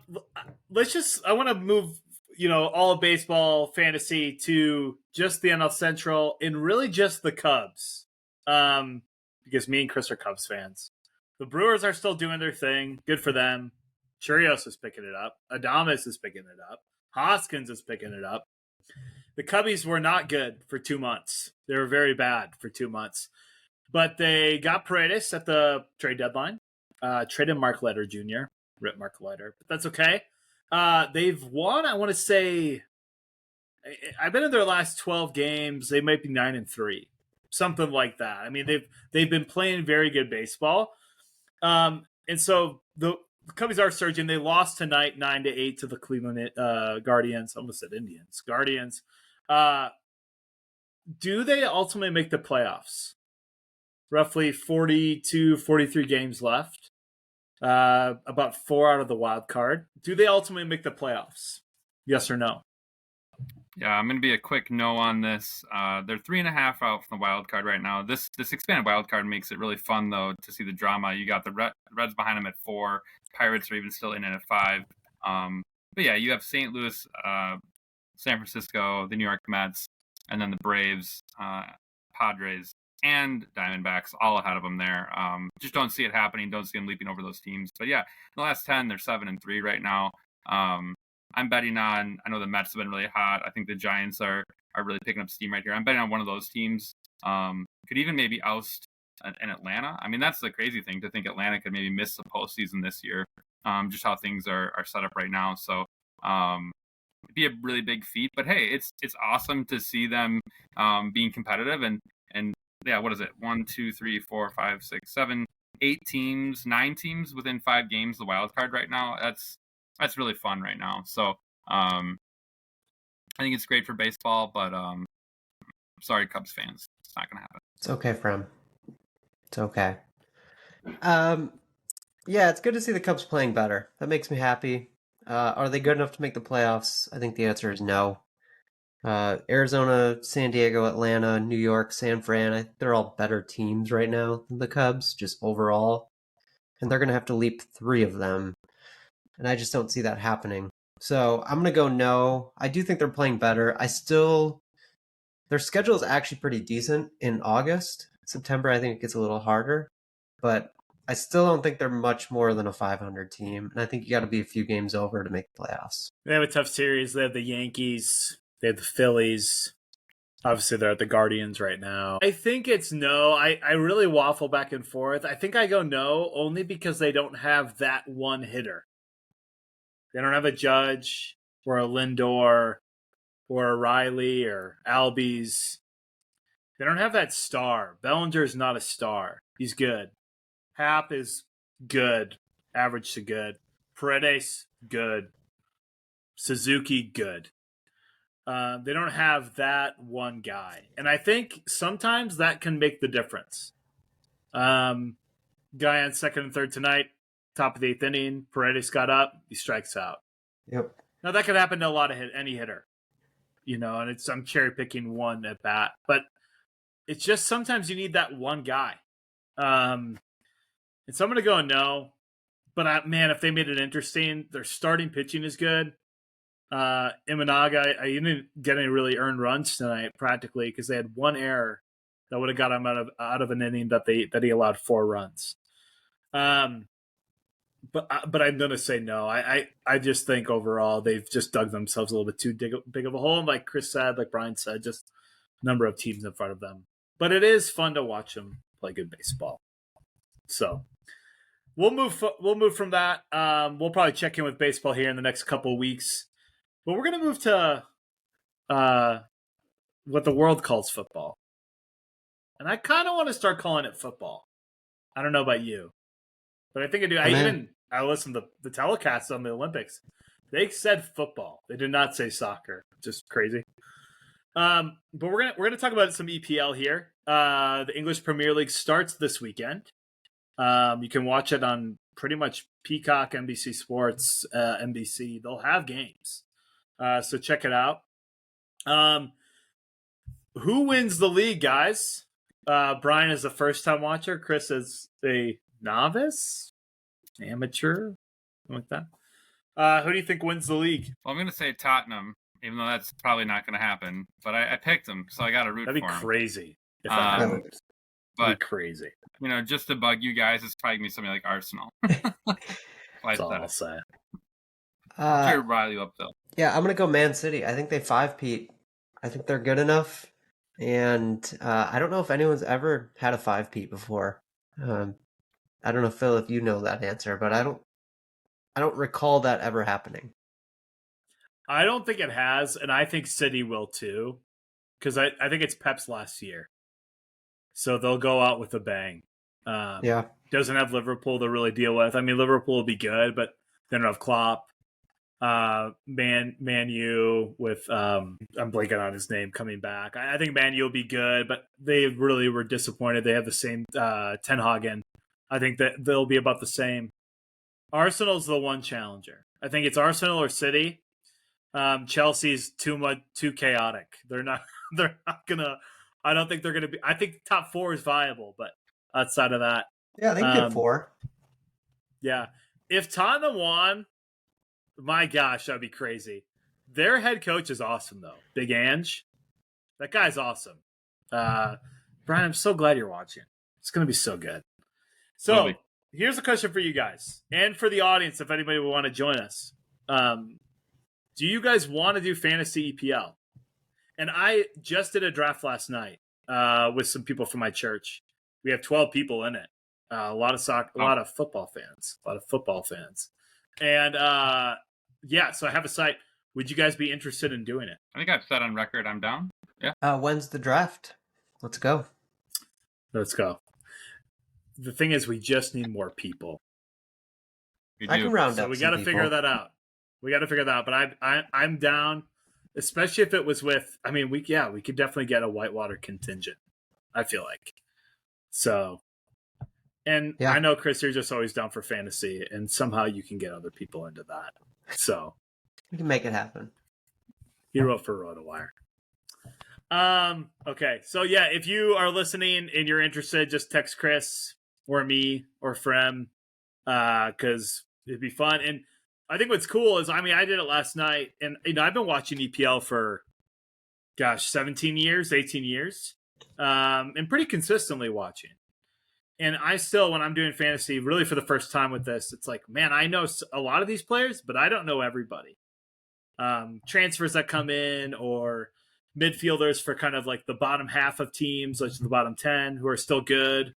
want to move, all of baseball fantasy to just the NL Central and really just the Cubs. Because me and Chris are Cubs fans. The Brewers are still doing their thing. Good for them. Churios is picking it up. Adames is picking it up. Hoskins is picking it up. The Cubbies were not good for 2 months. They were very bad for 2 months. But they got Paredes at the trade deadline. Traded Mark Leiter Jr. Rip Mark Leiter. But that's okay. They've won, I want to say, I've been in their last 12 games. They might be 9-3. Something like that. I mean, they've been playing very good baseball. And so the Cubbies are surging. They lost tonight 9-8 to the Cleveland Guardians. I almost said Indians. Guardians. Do they ultimately make the playoffs? Roughly 42, 43 games left. About 4 out of the wild card. Do they ultimately make the playoffs? Yes or no?
Yeah, I'm going to be a quick no on this. They're 3.5 out from the wild card right now. This expanded wild card makes it really fun, though, to see the drama. You got the Reds behind them at 4. Pirates are even still in it at 5. But yeah, you have St. Louis San Francisco, the New York Mets, and then the Braves, Padres, and Diamondbacks all ahead of them there. Just don't see it happening. Don't see them leaping over those teams. But yeah, in the last 10, they're 7-3 right now. I'm betting on, I know the Mets have been really hot. I think the Giants are really picking up steam right here. I'm betting on one of those teams. Could even maybe oust in Atlanta. I mean, that's the crazy thing, to think Atlanta could maybe miss the postseason this year, just how things are set up right now. So it'd be a really big feat. But hey, it's awesome to see them being competitive. And yeah, what is it? 1, 2, 3, 4, 5, 6, 7, 8 teams, 9 teams within 5 games, the wild card right now. That's really fun right now. So I think it's great for baseball, but sorry, Cubs fans, it's not going to happen.
It's okay, Frem. It's okay. Yeah, it's good to see the Cubs playing better. That makes me happy. Are they good enough to make the playoffs? I think the answer is no. Arizona, San Diego, Atlanta, New York, San Fran, they're all better teams right now than the Cubs, just overall. And they're going to have to leap 3 of them. And I just don't see that happening. So I'm going to go no. I do think they're playing better. Their schedule is actually pretty decent in August. September, I think it gets a little harder. But I still don't think they're much more than a 500 team. And I think you got to be a few games over to make the playoffs.
They have a tough series. They have the Yankees. They have the Phillies. Obviously, they're at the Guardians right now. I think it's no. I really waffle back and forth. I think I go no only because they don't have that one hitter. They don't have a Judge or a Lindor or a Riley or Albies. They don't have that star. Bellinger's not a star. He's good. Happ is good. Average to good. Paredes, good. Suzuki, good. They don't have that one guy. And I think sometimes that can make the difference. Guy on second and third tonight, top of the 8th inning, Paredes got up, he strikes out.
Yep.
Now that could happen to a lot of any hitter, and I'm cherry picking one at bat, but it's just sometimes you need that one guy. And so I'm going to go no, but man, if they made it interesting, their starting pitching is good. Imanaga, I didn't get any really earned runs tonight practically because they had one error that would have got him out of an inning that he allowed 4 runs. But I'm going to say no. I just think overall they've just dug themselves a little bit too big of a hole. And like Chris said, like Brian said, just number of teams in front of them. But it is fun to watch them play good baseball. So we'll move from that. We'll probably check in with baseball here in the next couple of weeks. But we're going to move to what the world calls football. And I kind of want to start calling it football. I don't know about you, but I think I do. I listened to the telecasts on the Olympics. They said football. They did not say soccer. Just crazy. But we're gonna talk about some EPL here. The English Premier League starts this weekend. You can watch it on pretty much Peacock, NBC Sports, NBC. They'll have games. So check it out. Who wins the league, guys? Brian is a first-time watcher. Chris is a novice, amateur, something like that. Who do you think wins the league?
Well, I'm going to say Tottenham, even though that's probably not going to happen. But I picked them, so I got to root for them.
That'd be crazy if that happened. That'd be crazy.
Just to bug you guys, it's probably going to be something like Arsenal.
That's all I'll say.
I'm sure rile you up, though.
Yeah, I'm going to go Man City. I think they 5-peat. I think they're good enough. And I don't know if anyone's ever had a 5-peat before. I don't know, Phil, if you know that answer, but I don't recall that ever happening.
I don't think it has, and I think City will too, because I think it's Pep's last year. So they'll go out with a bang.
Yeah.
Doesn't have Liverpool to really deal with. I mean, Liverpool will be good, but they don't have Klopp. Man U with I'm blanking on his name coming back. I think Man U will be good, but they really were disappointed. They have the same Ten Hag. I think that they'll be about the same. Arsenal's the one challenger. I think it's Arsenal or City. Chelsea's too chaotic. They're not gonna. I don't think they're gonna be. I think top 4 is viable, but outside of that,
yeah, they can get 4.
Yeah, if Tottenham won, my gosh, that'd be crazy. Their head coach is awesome, though. Big Ange. That guy's awesome. Brian, I'm so glad you're watching. It's going to be so good. So here's a question for you guys and for the audience, if anybody would want to join us. Do you guys want to do fantasy EPL? And I just did a draft last night with some people from my church. We have 12 people in it. A lot of soccer, a lot of football fans. And yeah, so I have a site. Would you guys be interested in doing it?
I think I've said on record I'm down. Yeah.
When's the draft? Let's go.
Let's go. The thing is, we just need more people.
I can round up.
So we got to figure that out. But I'm down, especially if it was with. I mean, we could definitely get a Whitewater contingent. I feel like. So, and I know Chris, you're just always down for fantasy, and somehow you can get other people into that. So
we can make it happen.
You wrote for RotoWire. Okay, so yeah, if you are listening and you're interested, just text Chris or me or Frem, because it'd be fun. And I think what's cool is, I mean, I did it last night, and I've been watching EPL for, 17 years, 18 years, and pretty consistently watching. And I still, when I'm doing fantasy, really for the first time with this, it's like, man, I know a lot of these players, but I don't know everybody. Transfers that come in, or midfielders for kind of like the bottom half of teams, like the bottom 10, who are still good.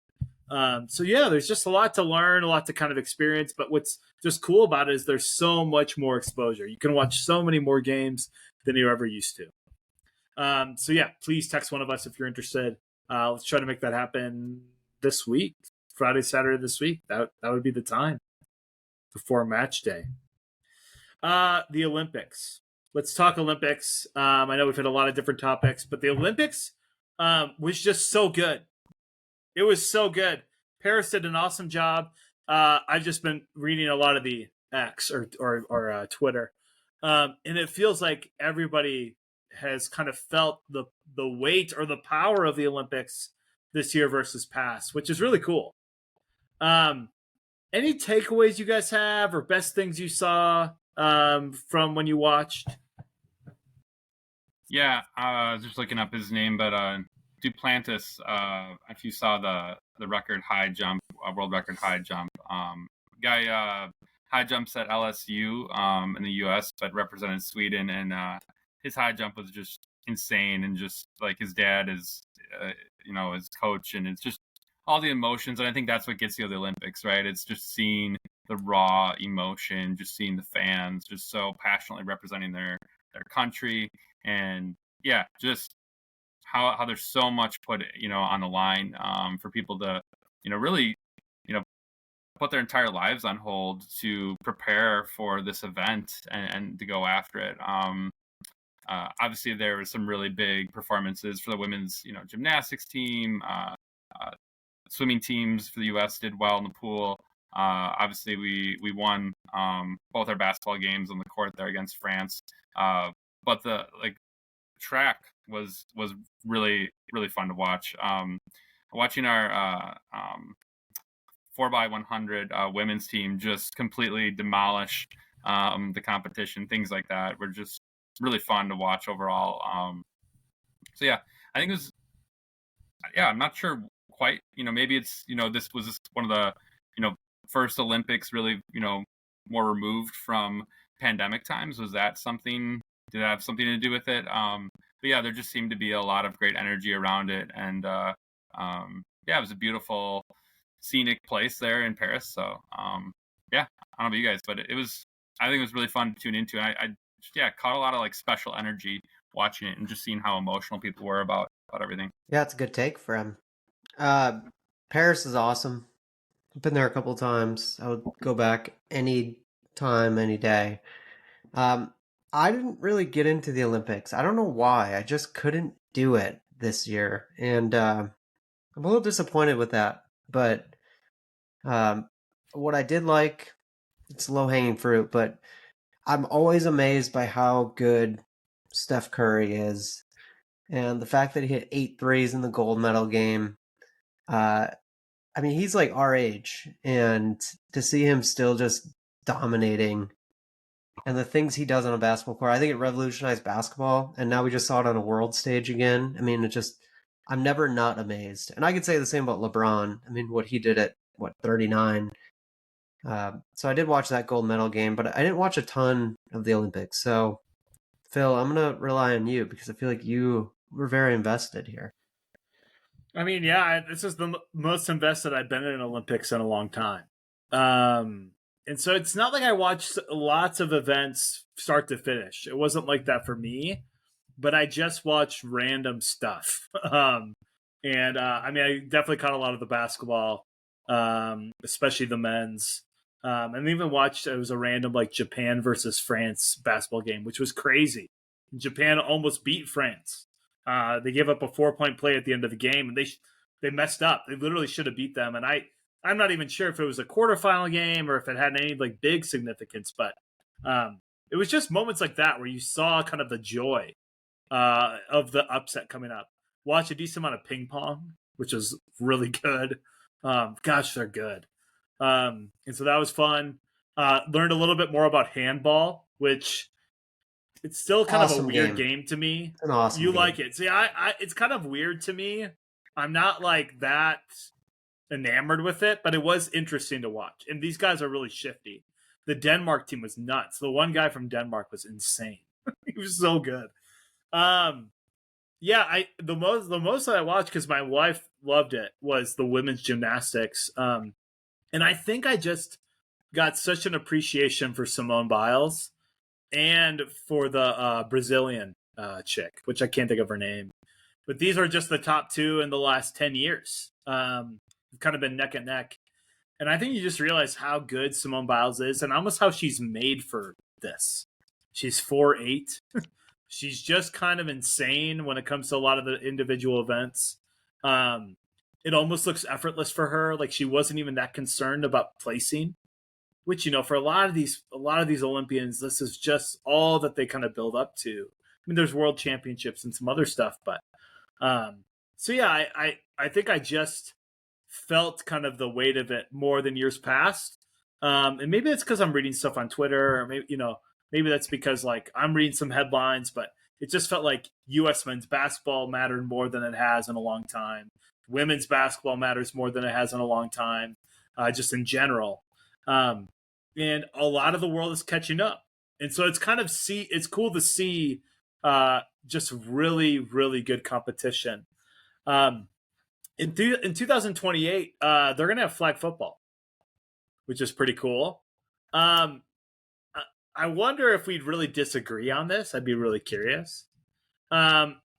So yeah, there's just a lot to learn, a lot to kind of experience. But what's just cool about it is there's so much more exposure. You can watch so many more games than you ever used to. So yeah, please text one of us if you're interested. Let's try to make that happen this week, Friday, Saturday this week. That would be the time before match day. The Olympics. Let's talk Olympics. I know we've had a lot of different topics, but the Olympics was just so good. It was so good. Paris did an awesome job. I've just been reading a lot of the X or Twitter, and it feels like everybody has kind of felt the weight or the power of the Olympics this year versus past, which is really cool. Any takeaways you guys have, or best things you saw from when you watched?
Yeah, just looking up his name, but Duplantis, if you saw the record high jump, world record high jump, guy high jumps at LSU in the U.S., but represented Sweden, and his high jump was just insane, and just like his dad is, his coach, and it's just all the emotions, and I think that's what gets you to the Olympics, right? It's just seeing the raw emotion, just seeing the fans just so passionately representing their country, and yeah, just how there's so much put on the line for people to really put their entire lives on hold to prepare for this event and to go after it. Obviously there were some really big performances for the women's gymnastics team. Swimming teams for the U.S. did well in the pool. Obviously we won both our basketball games on the court there against France. But the track was really, really fun to watch. Watching our 4x100 women's team just completely demolish the competition, things like that were just really fun to watch overall. So yeah, I think it was, I'm not sure quite, maybe it's, this was just one of the, first Olympics really, more removed from pandemic times. Was that something? Did it have something to do with it? But yeah, there just seemed to be a lot of great energy around it, and it was a beautiful, scenic place there in Paris. So I don't know about you guys, but I think it was really fun to tune into. And I caught a lot of special energy watching it and just seeing how emotional people were about everything.
Yeah, it's a good take for him. Paris is awesome. I've been there a couple of times. I would go back any time, any day. I didn't really get into the Olympics. I don't know why. I just couldn't do it this year. And I'm a little disappointed with that. But what I did like, it's low-hanging fruit, but I'm always amazed by how good Steph Curry is. And the fact that he hit 8 threes in the gold medal game. I mean, he's like our age. And to see him still just dominating And the things he does on a basketball court, I think it revolutionized basketball. And now we just saw it on a world stage again. I mean, I'm never not amazed. And I could say the same about LeBron. I mean, what he did at, 39. So I did watch that gold medal game, but I didn't watch a ton of the Olympics. So, Phil, I'm going to rely on you because I feel like you were very invested here.
I mean, yeah, this is the most invested I've been in an Olympics in a long time. And so it's not like I watched lots of events start to finish. It wasn't like that for me, but I just watched random stuff. I mean, I definitely caught a lot of the basketball, especially the men's. And even watched, it was a random like Japan versus France basketball game, which was crazy. Japan almost beat France. They gave up a 4-point play at the end of the game, and they messed up. They literally should have beat them. And I'm not even sure if it was a quarterfinal game or if it had any like big significance, but it was just moments like that where you saw kind of the joy of the upset coming up. Watch a decent amount of ping pong, which was really good. Gosh, they're good. And so that was fun. Learned a little bit more about handball, which it's still kind of a weird game to me.
It's an awesome
You
game.
like it. See, it's kind of weird to me. I'm not like that enamored with it, but it was interesting to watch. And these guys are really shifty. The Denmark team was nuts. The one guy from Denmark was insane. He was so good. Yeah, the most that I watched because my wife loved it was the women's gymnastics. And I think I just got such an appreciation for Simone Biles and for the Brazilian chick, which I can't think of her name. But these are just the top two in the last 10 years. Kind of been neck and neck. And I think you just realize how good Simone Biles is and almost how she's made for this. She's 4'8". She's just kind of insane when it comes to a lot of the individual events. It almost looks effortless for her. Like she wasn't even that concerned about placing, which, you know, for a lot of these Olympians, this is just all that they kind of build up to. I mean, there's world championships and some other stuff, but so yeah, I think I just felt kind of the weight of it more than years past. And maybe it's because I'm reading stuff on Twitter, or maybe that's because like I'm reading some headlines, but it just felt like U.S. men's basketball mattered more than it has in a long time. Women's basketball matters more than it has in a long time, just in general. And a lot of the world is catching up. And so it's cool to see just really, really good competition. In 2028, they're going to have flag football, which is pretty cool. I wonder if we'd really disagree on this. I'd be really curious.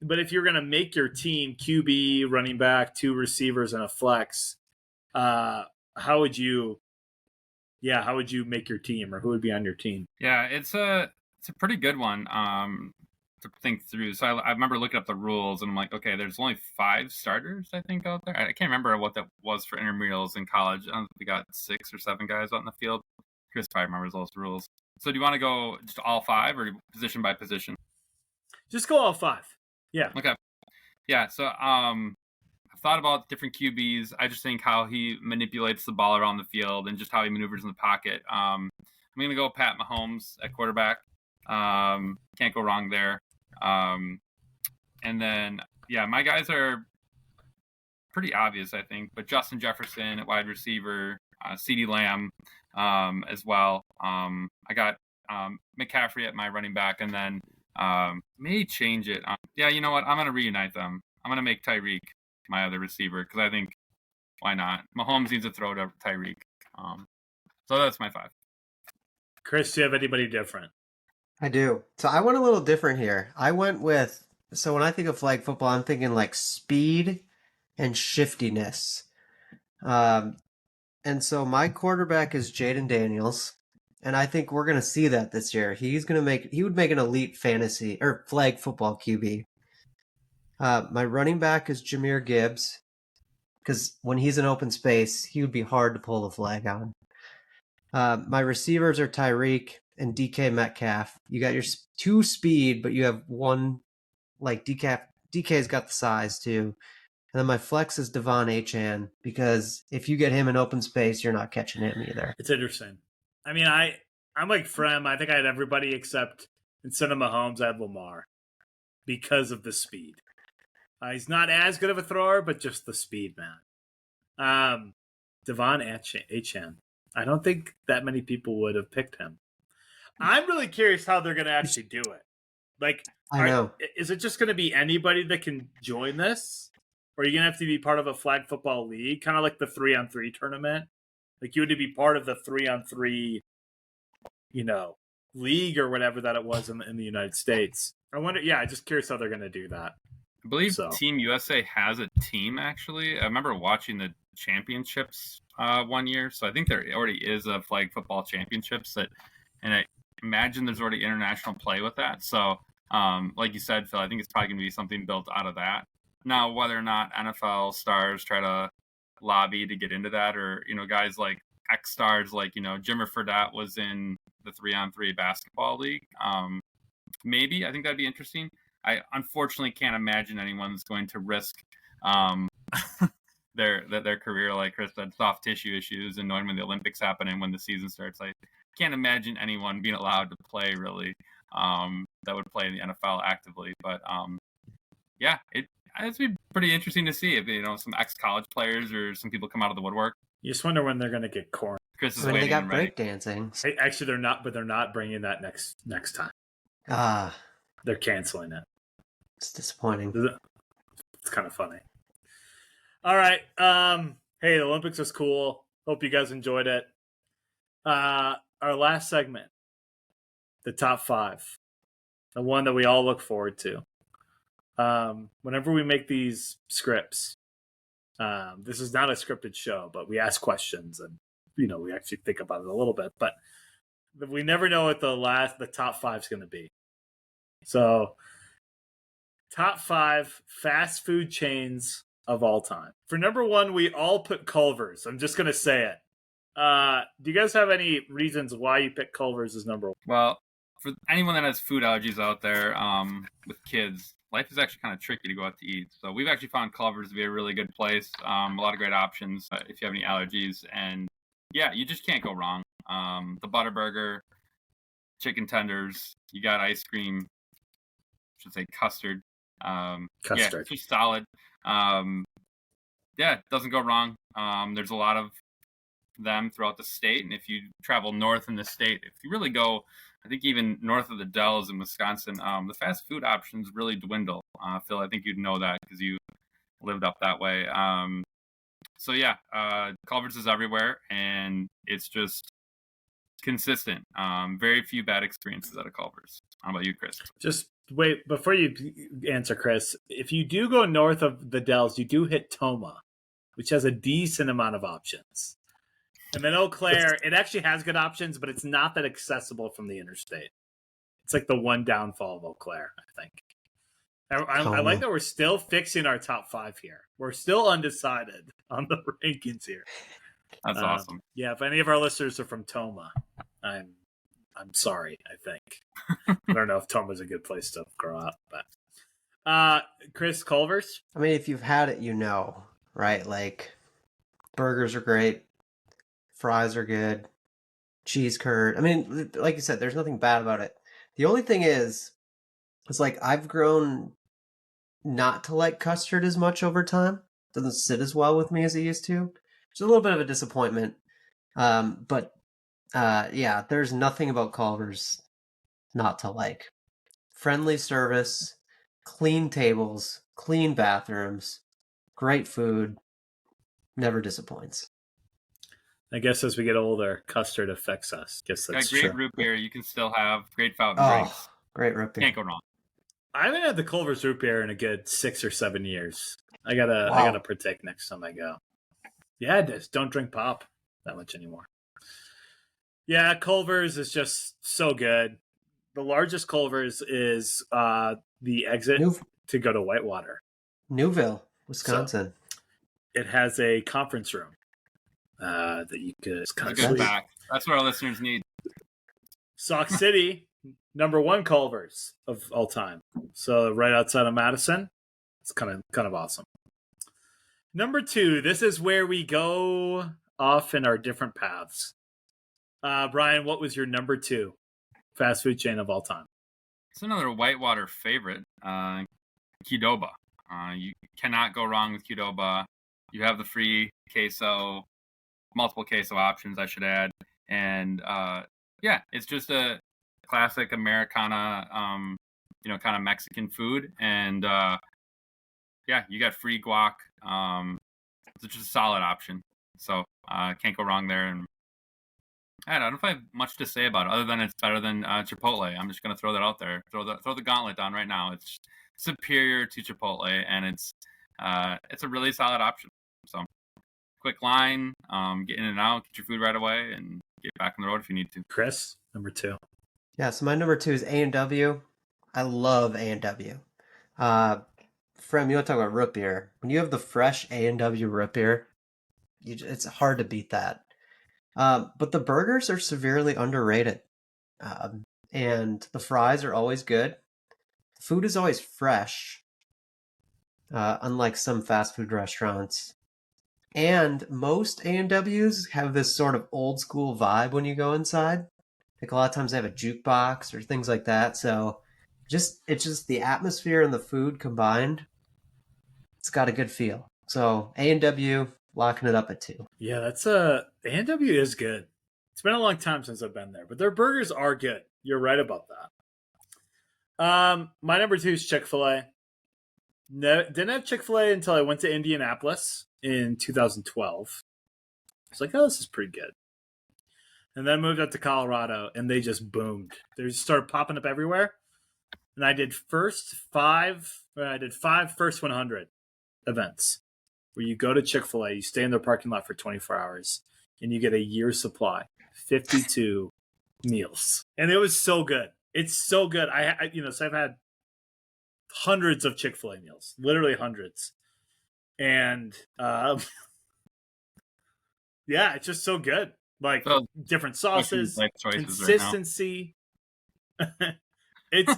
But if you're going to make your team QB, running back, 2 receivers, and a flex, how would you make your team, or who would be on your team?
Yeah, it's a pretty good one to think through. So I remember looking up the rules, and I'm like, okay, there's only 5 starters, I think, out there. I can't remember what that was for intramurals in college. We got 6 or 7 guys out in the field. Chris probably remembers those rules. So do you want to go just all 5 or position by position?
Just go all 5. Yeah.
Okay. Yeah. So I've thought about different QBs. I just think how he manipulates the ball around the field and just how he maneuvers in the pocket. I'm going to go Pat Mahomes at quarterback. Can't go wrong there. And then, yeah, my guys are pretty obvious, I think. But Justin Jefferson at wide receiver, CeeDee Lamb as well. I got McCaffrey at my running back, and then may change it. Yeah, you know what? I'm going to reunite them. I'm going to make Tyreek my other receiver because I think, why not? Mahomes needs to throw to Tyreek. So that's my 5.
Chris, do you have anybody different?
I do. So I went a little different here. So when I think of flag football, I'm thinking like speed and shiftiness. And so my quarterback is Jaden Daniels, and I think we're going to see that this year. He would make an elite fantasy or flag football QB. My running back is Jahmyr Gibbs, because when he's in open space, he would be hard to pull the flag on. My receivers are Tyreek and DK Metcalf. You got your 2 speed, but you have 1, like DK's got the size too. And then my flex is Devon Achane, because if you get him in open space, you're not catching him either.
It's interesting. I mean, I I'm like Frem. I think I had everybody except instead of Mahomes, I had Lamar because of the speed. He's not as good of a thrower, but just the speed, man. Devon Achane. I don't think that many people would have picked him. I'm really curious how they're going to actually do it. Like,
I know.
is it just going to be anybody that can join this? Or are you going to have to be part of a flag football league? Kind of like the 3-on-3 tournament? Like, you had to be part of the 3-on-3, league or whatever that it was in the United States. I wonder, I'm just curious how they're going to do that.
I believe Team USA has a team, actually. I remember watching the championships one year, so I think there already is a flag football championships and I imagine there's already international play with that. So, like you said, Phil, I think it's probably going to be something built out of that. Now, whether or not NFL stars try to lobby to get into that, or guys like X stars, like Jimmer Fredette was in the 3-on-3 basketball league. Maybe I think that'd be interesting. I unfortunately can't imagine anyone's going to risk their career, like Chris said, soft tissue issues, and knowing when the Olympics happen and when the season starts. I can't imagine anyone being allowed to play really that would play in the NFL actively. But it's be pretty interesting to see if some ex-college players or some people come out of the woodwork.
You just wonder when they're going to get cornered.
Chris is
When they got
ready.
breakdancing.
Actually, they're not, but they're not bringing that next time. They're canceling it.
It's disappointing.
It's kind of funny. All right. Hey, the Olympics was cool. Hope you guys enjoyed it. Our last segment, the top 5, the one that we all look forward to. Whenever we make these scripts, this is not a scripted show, but we ask questions and we actually think about it a little bit, but we never know what the top 5 is going to be. So, top 5 fast food chains of all time. For number 1, we all put Culver's. I'm just going to say it. Do you guys have any reasons why you picked Culver's as number 1?
Well, for anyone that has food allergies out there with kids, life is actually kind of tricky to go out to eat. So we've actually found Culver's to be a really good place. A lot of great options if you have any allergies. And yeah, you just can't go wrong. The Butterburger, chicken tenders, you got ice cream, I should say custard.
Custard.
Yeah, it's just solid. It doesn't go wrong. There's a lot of them throughout the state. And if you travel north in the state, if you really go, I think even north of the Dells in Wisconsin, the fast food options really dwindle. Phil, I think you'd know that because you lived up that way. Culver's is everywhere, and it's just consistent. Very few bad experiences at a Culver's. How about you, Chris?
Just wait, before you answer, Chris, if you do go north of the Dells, you do hit Toma, which has a decent amount of options. And then Eau Claire, it actually has good options, but it's not that accessible from the interstate. It's like the one downfall of Eau Claire, I think. I like that we're still fixing our top 5 here. We're still undecided on the rankings here.
That's awesome.
Yeah, if any of our listeners are from Toma, I'm sorry, I think. I don't know if Toma's a good place to grow up, but Chris, Culver's?
I mean, if you've had it, right? Like, burgers are great. Fries are good. Cheese curd. I mean, like you said, there's nothing bad about it. The only thing is like I've grown not to like custard as much over time. It doesn't sit as well with me as it used to. It's a little bit of a disappointment. But there's nothing about Culver's not to like. Friendly service, clean tables, clean bathrooms, great food, never disappoints.
I guess as we get older, custard affects us. Guess that's
great
true.
root beer. You can still have great fountain drinks.
Great root beer.
Can't go wrong.
I haven't had the Culver's root beer in a good 6 or 7 years. I gotta partake next time I go. Yeah, just don't drink pop that much anymore. Yeah, Culver's is just so good. The largest Culver's is the exit to go to Whitewater.
Newville, Wisconsin.
So it has a conference room that you could kind of sleep.
That's what our listeners need.
Sauk City, number 1 Culver's of all time. So right outside of Madison. It's kind of awesome. Number 2, this is where we go off in our different paths. Brian, what was your number 2 fast food chain of all time?
It's another Whitewater favorite, Qdoba. You cannot go wrong with Qdoba. You have the free queso, multiple queso options, I should add. And it's just a classic Americana, kind of Mexican food. And you got free guac. It's just a solid option. So can't go wrong there. And I don't know if I have much to say about it other than it's better than Chipotle. I'm just going to throw that out there. Throw the gauntlet down right now. It's superior to Chipotle, and it's a really solid option. So quick line, get in and out, get your food right away, and get back on the road if you need to.
Chris, number 2.
Yeah, so my number 2 is A&W. I love A&W. Frem, you want to talk about root beer? When you have the fresh A&W root beer, it's hard to beat that. But the burgers are severely underrated. And the fries are always good. The food is always fresh, unlike some fast food restaurants. And most A&Ws have this sort of old school vibe when you go inside. Like a lot of times they have a jukebox or things like that. So it's just the atmosphere and the food combined. It's got a good feel. So A&W, locking it up at 2.
Yeah, that's A&W is good. It's been a long time since I've been there, but their burgers are good. You're right about that. My number 2 is Chick-fil-A. No, didn't have Chick-fil-A until I went to Indianapolis in 2012. I was like, oh, this is pretty good. And then moved up to Colorado, and they just boomed. They just started popping up everywhere. And I did 5 first 100 events where you go to Chick-fil-A, you stay in their parking lot for 24 hours, and you get a year's supply, 52 meals. And it was so good. It's so good. So I've had hundreds of Chick-fil-A meals, literally hundreds. And it's just so good. Like different sauces, consistency. Right it's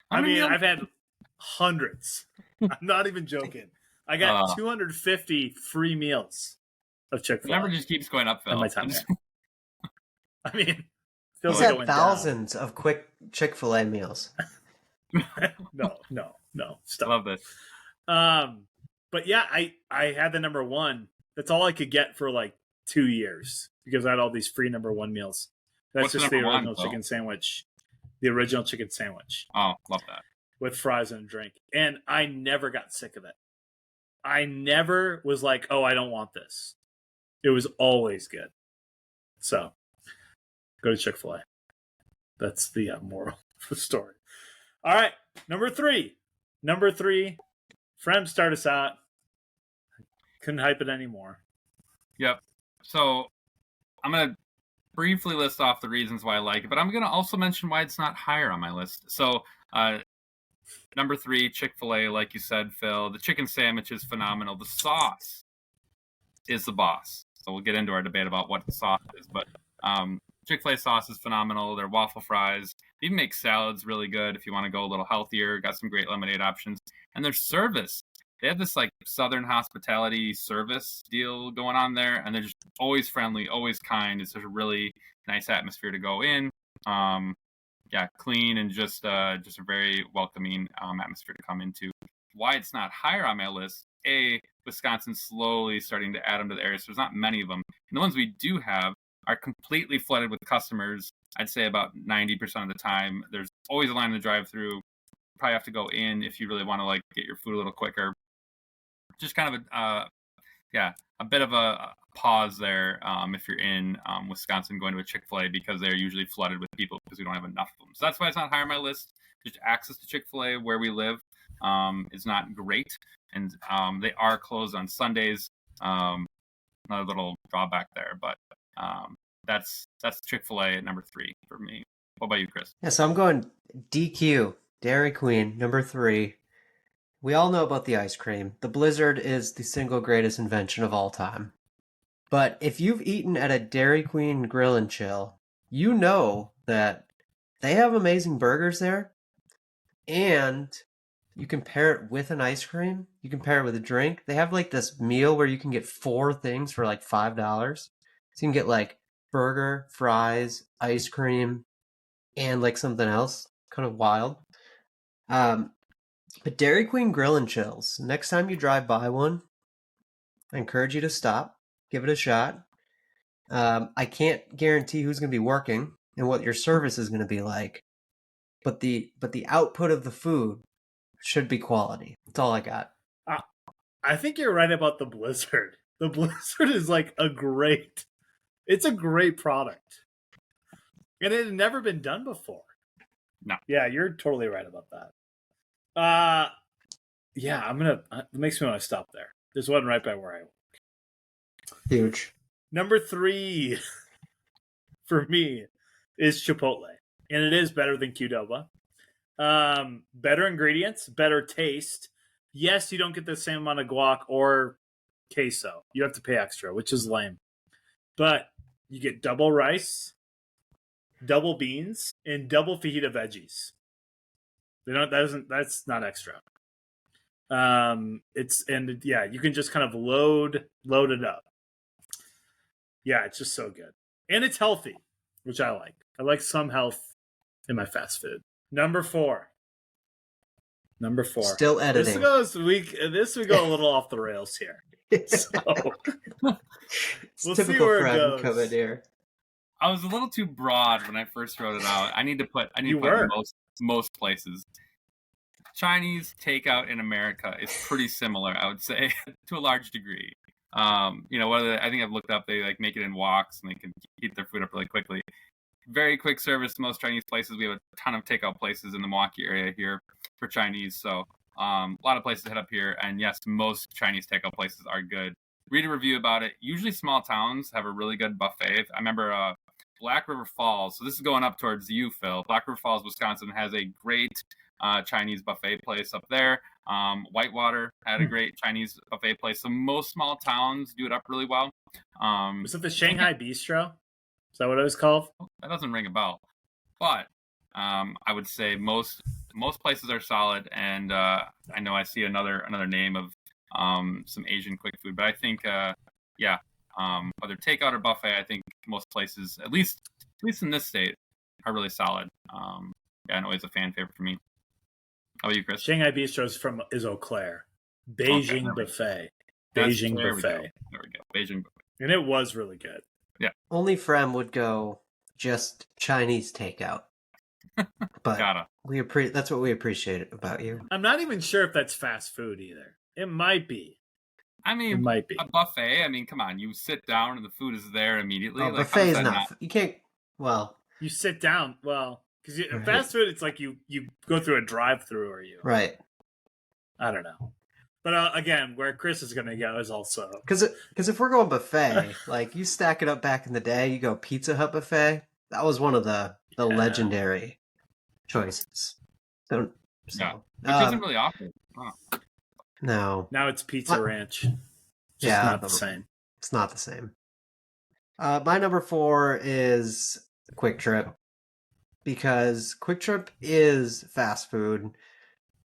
I've had hundreds. I'm not even joking. I got 250 free meals of Chick-fil-A.
The number just keeps going up, Phil.
In my time there. I mean,
He's had thousands of quick Chick-fil-A meals.
No. Stop.
Love this.
But yeah, I had the number 1. That's all I could get for like 2 years because I had all these free number 1 meals. That's just the original chicken sandwich. The original chicken sandwich.
Oh, love that.
With fries and a drink. And I never got sick of it. I never was like, oh, I don't want this. It was always good. So, go to Chick-fil-A. That's the moral of the story. All right, number 3. Frem, start us out. Couldn't hype it anymore.
Yep. So, I'm going to briefly list off the reasons why I like it, but I'm going to also mention why it's not higher on my list. So, number 3, Chick-fil-A, like you said, Phil. The chicken sandwich is phenomenal. The sauce is the boss. So we'll get into our debate about what the sauce is. But Chick-fil-A sauce is phenomenal. Their waffle fries. They even make salads really good if you want to go a little healthier. Got some great lemonade options. And their service. They have this like Southern hospitality service deal going on there. And they're just always friendly, always kind. It's just a really nice atmosphere to go in. Clean and just a very welcoming atmosphere to come into. Why it's not higher on my list? Wisconsin's slowly starting to add them to the area, so there's not many of them. And the ones we do have are completely flooded with customers. I'd say about 90% of the time. There's always a line in the drive-through. You probably have to go in if you really want to like get your food a little quicker. Just kind of a bit of a pause there if you're in Wisconsin going to a Chick-fil-A because they're usually flooded with people because we don't have enough of them. So that's why it's not higher on my list. Just access to Chick-fil-A where we live is not great. And they are closed on Sundays. Another little drawback there. But that's Chick-fil-A at number 3 for me. What about you, Chris?
Yeah, so I'm going DQ, Dairy Queen, number 3. We all know about the ice cream. The Blizzard is the single greatest invention of all time. But if you've eaten at a Dairy Queen Grill and Chill, you know that they have amazing burgers there. And you can pair it with an ice cream. You can pair it with a drink. They have like this meal where you can get 4 things for like $5. So you can get like burger, fries, ice cream, and like something else. Kind of wild. But Dairy Queen Grill and Chills. Next time you drive by one, I encourage you to stop, give it a shot. I can't guarantee who's going to be working and what your service is going to be like, but the output of the food should be quality. That's all I got.
I think you're right about the Blizzard. The Blizzard is like it's a great product. And it had never been done before.
No.
Yeah, you're totally right about that. Yeah, it makes me want to stop there. There's one right by where I work.
Huge.
Number 3 for me is Chipotle. And it is better than Qdoba. Better ingredients, better taste. Yes, you don't get the same amount of guac or queso. You have to pay extra, which is lame. But you get double rice, double beans, and double fajita veggies. That's not extra. You can just kind of load it up. Yeah, it's just so good. And it's healthy, which I like. I like some health in my fast food. Number 4.
Still editing.
This we go a little off the rails here. So we'll see where it goes.
Coming here.
I was a little too broad when I first wrote it out. I need to put most places. Chinese takeout in America is pretty similar, I would say, to a large degree. I think I've looked up, they like make it in woks and they can heat their food up really quickly. Very quick service to most Chinese places. We have a ton of takeout places in the Milwaukee area here for Chinese. So a lot of places to hit up here. And yes, most Chinese takeout places are good. Read a review about it. Usually small towns have a really good buffet. I remember Black River Falls. So this is going up towards you, Phil. Black River Falls, Wisconsin has a great Chinese buffet place up there. Whitewater had a great Chinese buffet place. So most small towns do it up really well.
Was it the Shanghai Bistro? Is that what it was called?
That doesn't ring a bell. But I would say most places are solid. And I know I see another name of some Asian quick food. But I think, whether takeout or buffet, I think most places, at least in this state, are really solid. And always a fan favorite for me. How about you, Chris?
Shanghai Bistro is Eau Claire. Beijing Buffet. Beijing Buffet.
There we go. Beijing Buffet.
And it was really good.
Yeah.
Only Frem would go just Chinese takeout. But that's what we appreciate about you.
I'm not even sure if that's fast food either. It might be.
I mean,
it might be.
A buffet. I mean, come on. You sit down and the food is there immediately.
Oh, buffet is not. You can't. Well,
you sit down. Well, because fast food, it's like you go through a drive-through, or you.
Right.
I don't know. But again, where Chris is going to go is also
because if we're going buffet, like you stack it up back in the day, you go Pizza Hut buffet. That was one of the legendary choices. Which
isn't really often. Oh.
No.
Now it's Pizza Ranch. Just not the same.
It's not the same. My number 4 is Quick Trip, because Quick Trip is fast food.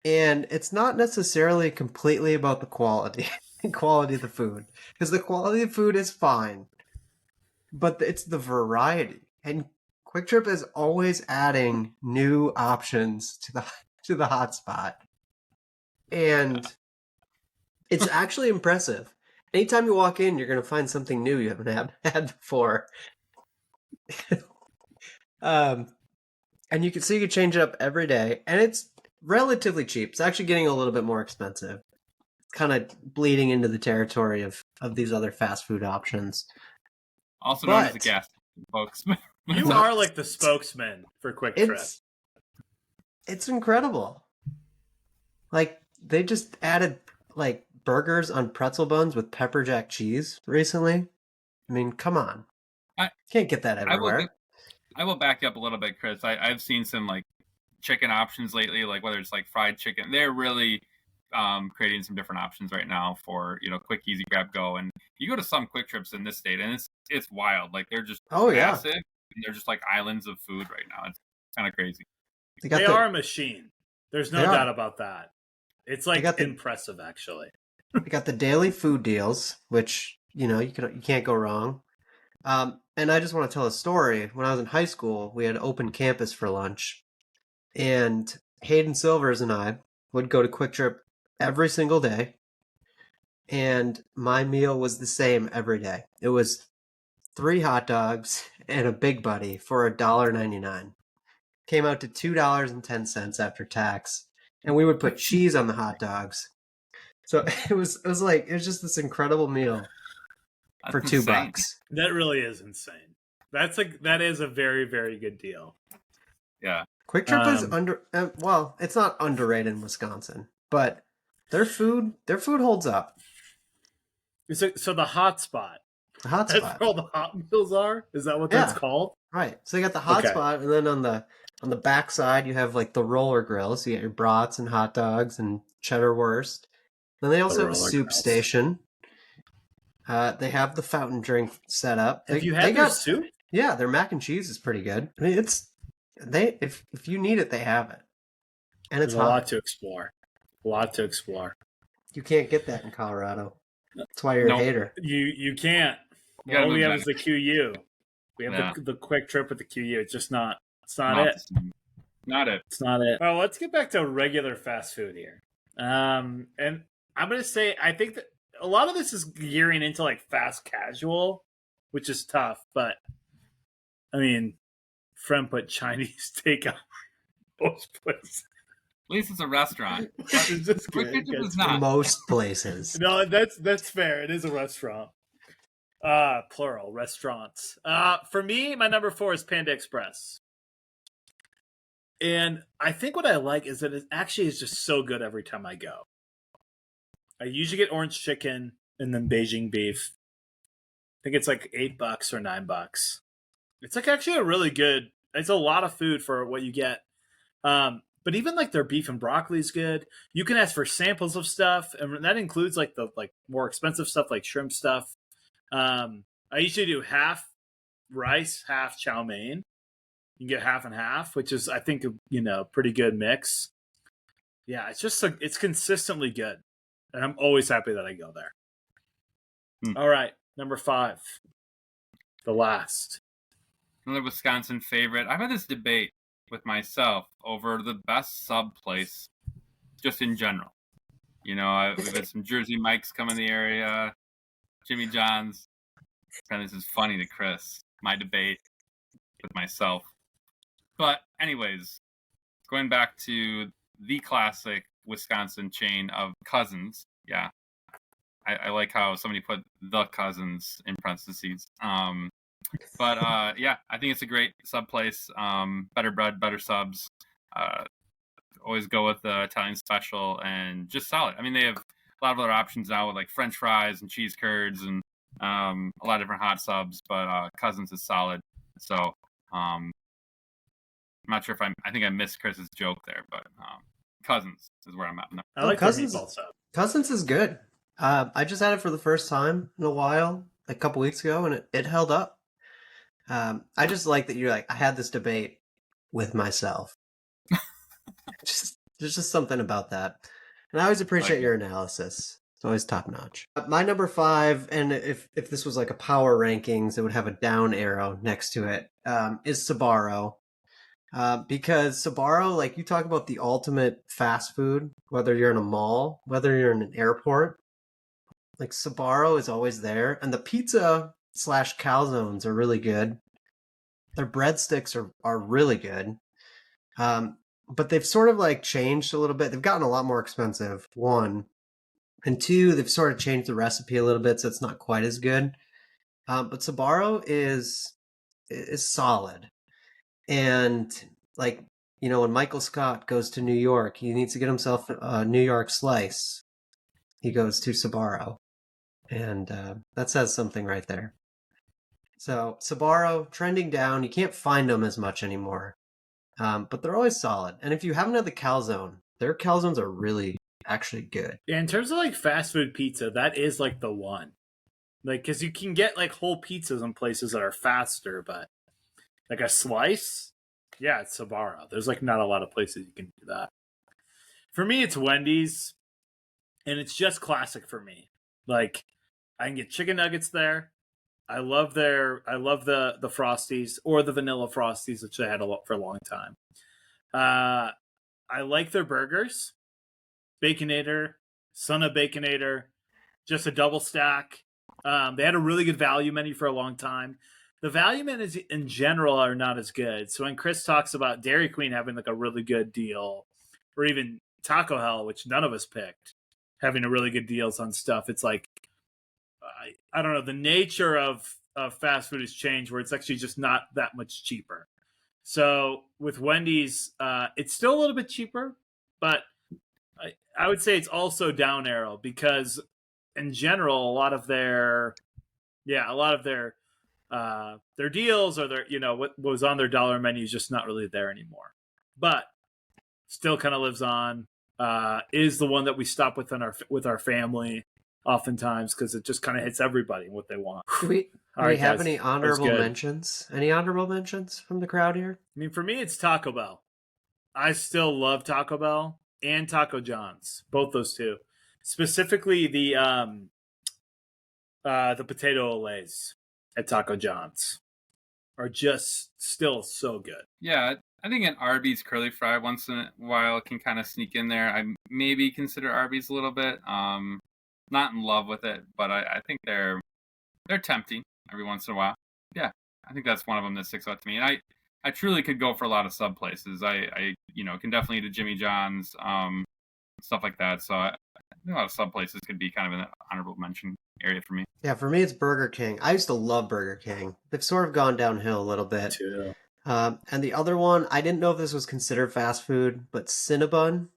And it's not necessarily completely about the quality of the food, because the quality of food is fine, but it's the variety. And Quick Trip is always adding new options to the hotspot, and it's actually impressive. Anytime you walk in, you're going to find something new you haven't had before. And you can change it up every day, and it's relatively cheap. It's actually getting a little bit more expensive. It's kind of bleeding into the territory of these other fast food options.
Also known as the gas spokesman.
You are like the spokesman for Quick Trip.
It's incredible. Like, they just added like burgers on pretzel buns with pepper jack cheese recently. I mean, come on. Can't get that everywhere.
I will back you up a little bit, Chris. I've seen some like chicken options lately, like whether it's like fried chicken. They're really creating some different options right now for, quick, easy, grab, go. And you go to some Quick Trips in this state, and it's wild. Like, they're just massive, and they're just like islands of food right now. It's kind of crazy.
They are a machine. There's no doubt about that. It's like impressive, actually.
They got the daily food deals, which you can't go wrong. And I just want to tell a story. When I was in high school, we had open campus for lunch, and Hayden Silvers and I would go to Quick Trip every single day, and my meal was the same every day. It was 3 hot dogs and a Big Buddy for $1.99. Came out to $2.10 after tax, and we would put cheese on the hot dogs. So it was just this incredible meal for
That's
$2.
insane.
That really is insane. That is a very, very good deal.
Yeah.
Quick Trip is well, it's not underrated in Wisconsin, but their food holds up.
So the hot spot.
The hot
That's
spot.
where all the hot meals are? Is that what that's called?
Right. So you got the hot spot, and then on the back side you have like the roller grill. So you get your brats and hot dogs and cheddar wurst. Then they also have a soup station. They have the fountain drink set up.
Have you had their soup?
Yeah, their mac and cheese is pretty good. I mean, if you need it, they have it, and it's
There's a lot to explore. A lot to explore.
You can't get that in Colorado. That's why you're a hater.
You can't. All we have is the QU. We have the Quick Trip with the QU. It's just not. It's not it.
Not it.
It's not it. Well, let's get back to regular fast food here. And I'm gonna say I think that a lot of this is gearing into like fast casual, which is tough. But I mean, friend put Chinese takeout most places.
At least it's a restaurant.
It's just
Quick Trip is not.
Most places.
No, that's fair. It is a restaurant. Plural restaurants. For me, my number 4 is Panda Express. And I think what I like is that it actually is just so good every time I go. I usually get orange chicken and then Beijing beef. I think it's like $8 or $9. It's like actually a really good. It's a lot of food for what you get. But even like their beef and broccoli is good. You can ask for samples of stuff, and that includes like the more expensive stuff like shrimp stuff. I usually do half rice, half chow mein. You can get half and half, which is I think pretty good mix. Yeah, it's just it's consistently good, and I'm always happy that I go there. All right, number 5, the last.
Another Wisconsin favorite. I've had this debate with myself over the best sub place, just in general. We've had some Jersey Mikes come in the area, Jimmy John's. And this is funny to Chris, my debate with myself. But anyways, going back to the classic Wisconsin chain of Cousins. Yeah, I like how somebody put the Cousins in parentheses. But yeah, I think it's a great sub place. Better bread, better subs. Always go with the Italian special and just solid. I mean, they have a lot of other options now with like French fries and cheese curds and a lot of different hot subs. But Cousins is solid. So I'm not sure if I think I missed Chris's joke there, but Cousins is where I'm at now.
I like
Cousins.
Meatball sub.
Cousins is good. I just had it for the first time in a while, a couple weeks ago, and it held up. I just like that you're like, I had this debate with myself. There's just something about that. And I always appreciate your analysis. It's always top notch. My number 5, and if this was like a power rankings, it would have a down arrow next to it, is Sbarro. Because Sbarro, like you talk about the ultimate fast food, whether you're in a mall, whether you're in an airport, like Sbarro is always there. And the pizza / calzones are really good. Their breadsticks are really good. But they've sort of like changed a little bit. They've gotten a lot more expensive, 1. And 2, they've sort of changed the recipe a little bit, so it's not quite as good. But Sbarro is solid. And like, when Michael Scott goes to New York, he needs to get himself a New York slice. He goes to Sbarro. And that says something right there. So Sbarro trending down. You can't find them as much anymore. But they're always solid. And if you haven't had the calzone, their calzones are really actually good.
Yeah, in terms of like fast food pizza, that is like the one. Like, because you can get like whole pizzas in places that are faster, but like a slice, yeah, it's Sbarro. There's like not a lot of places you can do that. For me, it's Wendy's, and it's just classic for me. Like, I can get chicken nuggets there. I love the Frosties or the vanilla Frosties, which I had for a long time. I like their burgers, Baconator, Son of Baconator, just a double stack. They had a really good value menu for a long time. The value menus in general are not as good. So when Chris talks about Dairy Queen having like a really good deal, or even Taco Hell, which none of us picked, having a really good deals on stuff, it's like, I don't know, the nature of fast food has changed where it's actually just not that much cheaper. So with Wendy's, it's still a little bit cheaper, but I would say it's also down arrow because in general, a lot of their deals or what was on their dollar menu is just not really there anymore. But still kind of lives on. Is the one that we stop with our family oftentimes because it just kind of hits everybody what they want.
Do we
Right,
have
guys,
any honorable mentions? Any honorable mentions from the crowd here?
I mean, for me, it's Taco Bell. I still love Taco Bell and Taco John's, both those two. Specifically, the potato olays at Taco John's are just still so good.
Yeah, I think an Arby's curly fry once in a while can kind of sneak in there. I maybe consider Arby's a little bit. Not in love with it, but I think they're tempting every once in a while. Yeah, I think that's one of them that sticks out to me. And I truly could go for a lot of sub places. I can definitely eat a Jimmy John's, stuff like that. So I think a lot of sub places could be kind of an honorable mention area for me.
Yeah, for me it's Burger King. I used to love Burger King. They've sort of gone downhill a little bit.
Too.
And the other one, I didn't know if this was considered fast food, but Cinnabon,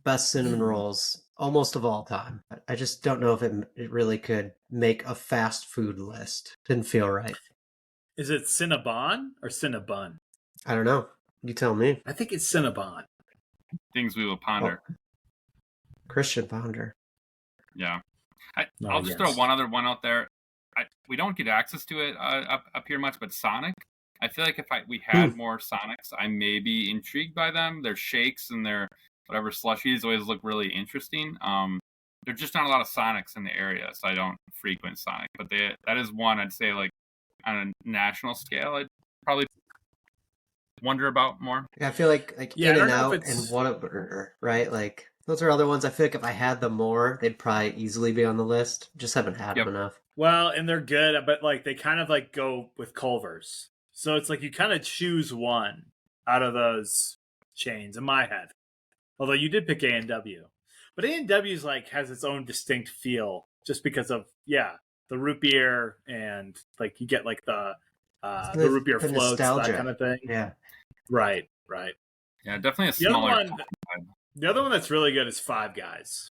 best cinnamon rolls almost of all time. I just don't know if it really could make a fast food list. Didn't feel right.
Is it Cinnabon or Cinnabon?
I don't know. You tell me.
I think it's Cinnabon.
Things we will ponder.
Oh. Christian Ponder.
Yeah. I'll just throw one other one out there. We don't get access to it up here much, but Sonic. I feel like if we had more Sonics, I may be intrigued by them. Their shakes and their whatever slushies always look really interesting. There's just not a lot of Sonics in the area, so I don't frequent Sonic. But that is one I'd say, like, on a national scale, I'd probably wonder about more.
Yeah, I feel like In-N-Out and Whataburger, right? Like, those are other ones I feel like if I had them more, they'd probably easily be on the list. Just haven't had them enough.
Well, and they're good, but like they kind of like go with Culver's. So it's like you kind of choose one out of those chains in my head. Although you did pick A&W. But A&W's like has its own distinct feel just because of the root beer and like you get like the root beer floats, nostalgia. That kind of thing.
Yeah.
Right.
Yeah, definitely a smaller.
The other one that's really good is Five Guys.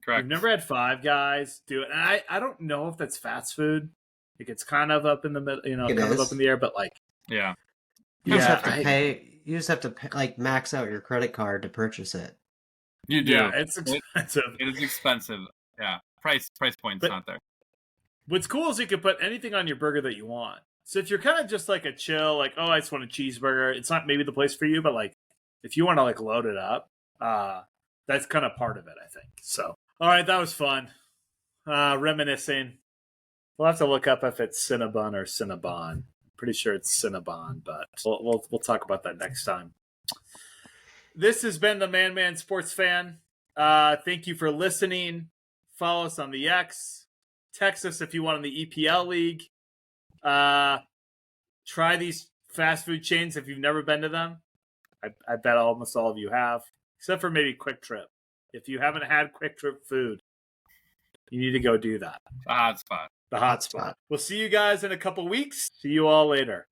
Correct.
I've never had Five Guys do it. And I don't know if that's fast food. Like it's kind of up in the middle, up in the air, but like
yeah.
You just have to pay. You just have to like max out your credit card to purchase it.
You do.
Yeah, it's expensive.
It is expensive. Yeah, price point's not there.
What's cool is you can put anything on your burger that you want. So if you're kind of just like a chill, like I just want a cheeseburger, it's not maybe the place for you, but like if you want to like load it up, that's kind of part of it, I think. So all right, that was fun. Reminiscing. We'll have to look up if it's Cinnabon or Cinnabon. Pretty sure it's Cinnabon, but we'll talk about that next time. This has been the Man Sports Fan. Thank you for listening. Follow us on the X. Text us if you want in the EPL League. Try these fast food chains if you've never been to them. I bet almost all of you have, except for maybe Quick Trip. If you haven't had Quick Trip food, you need to go do that.
The hot spot.
The hot spot. We'll see you guys in a couple weeks. See you all later.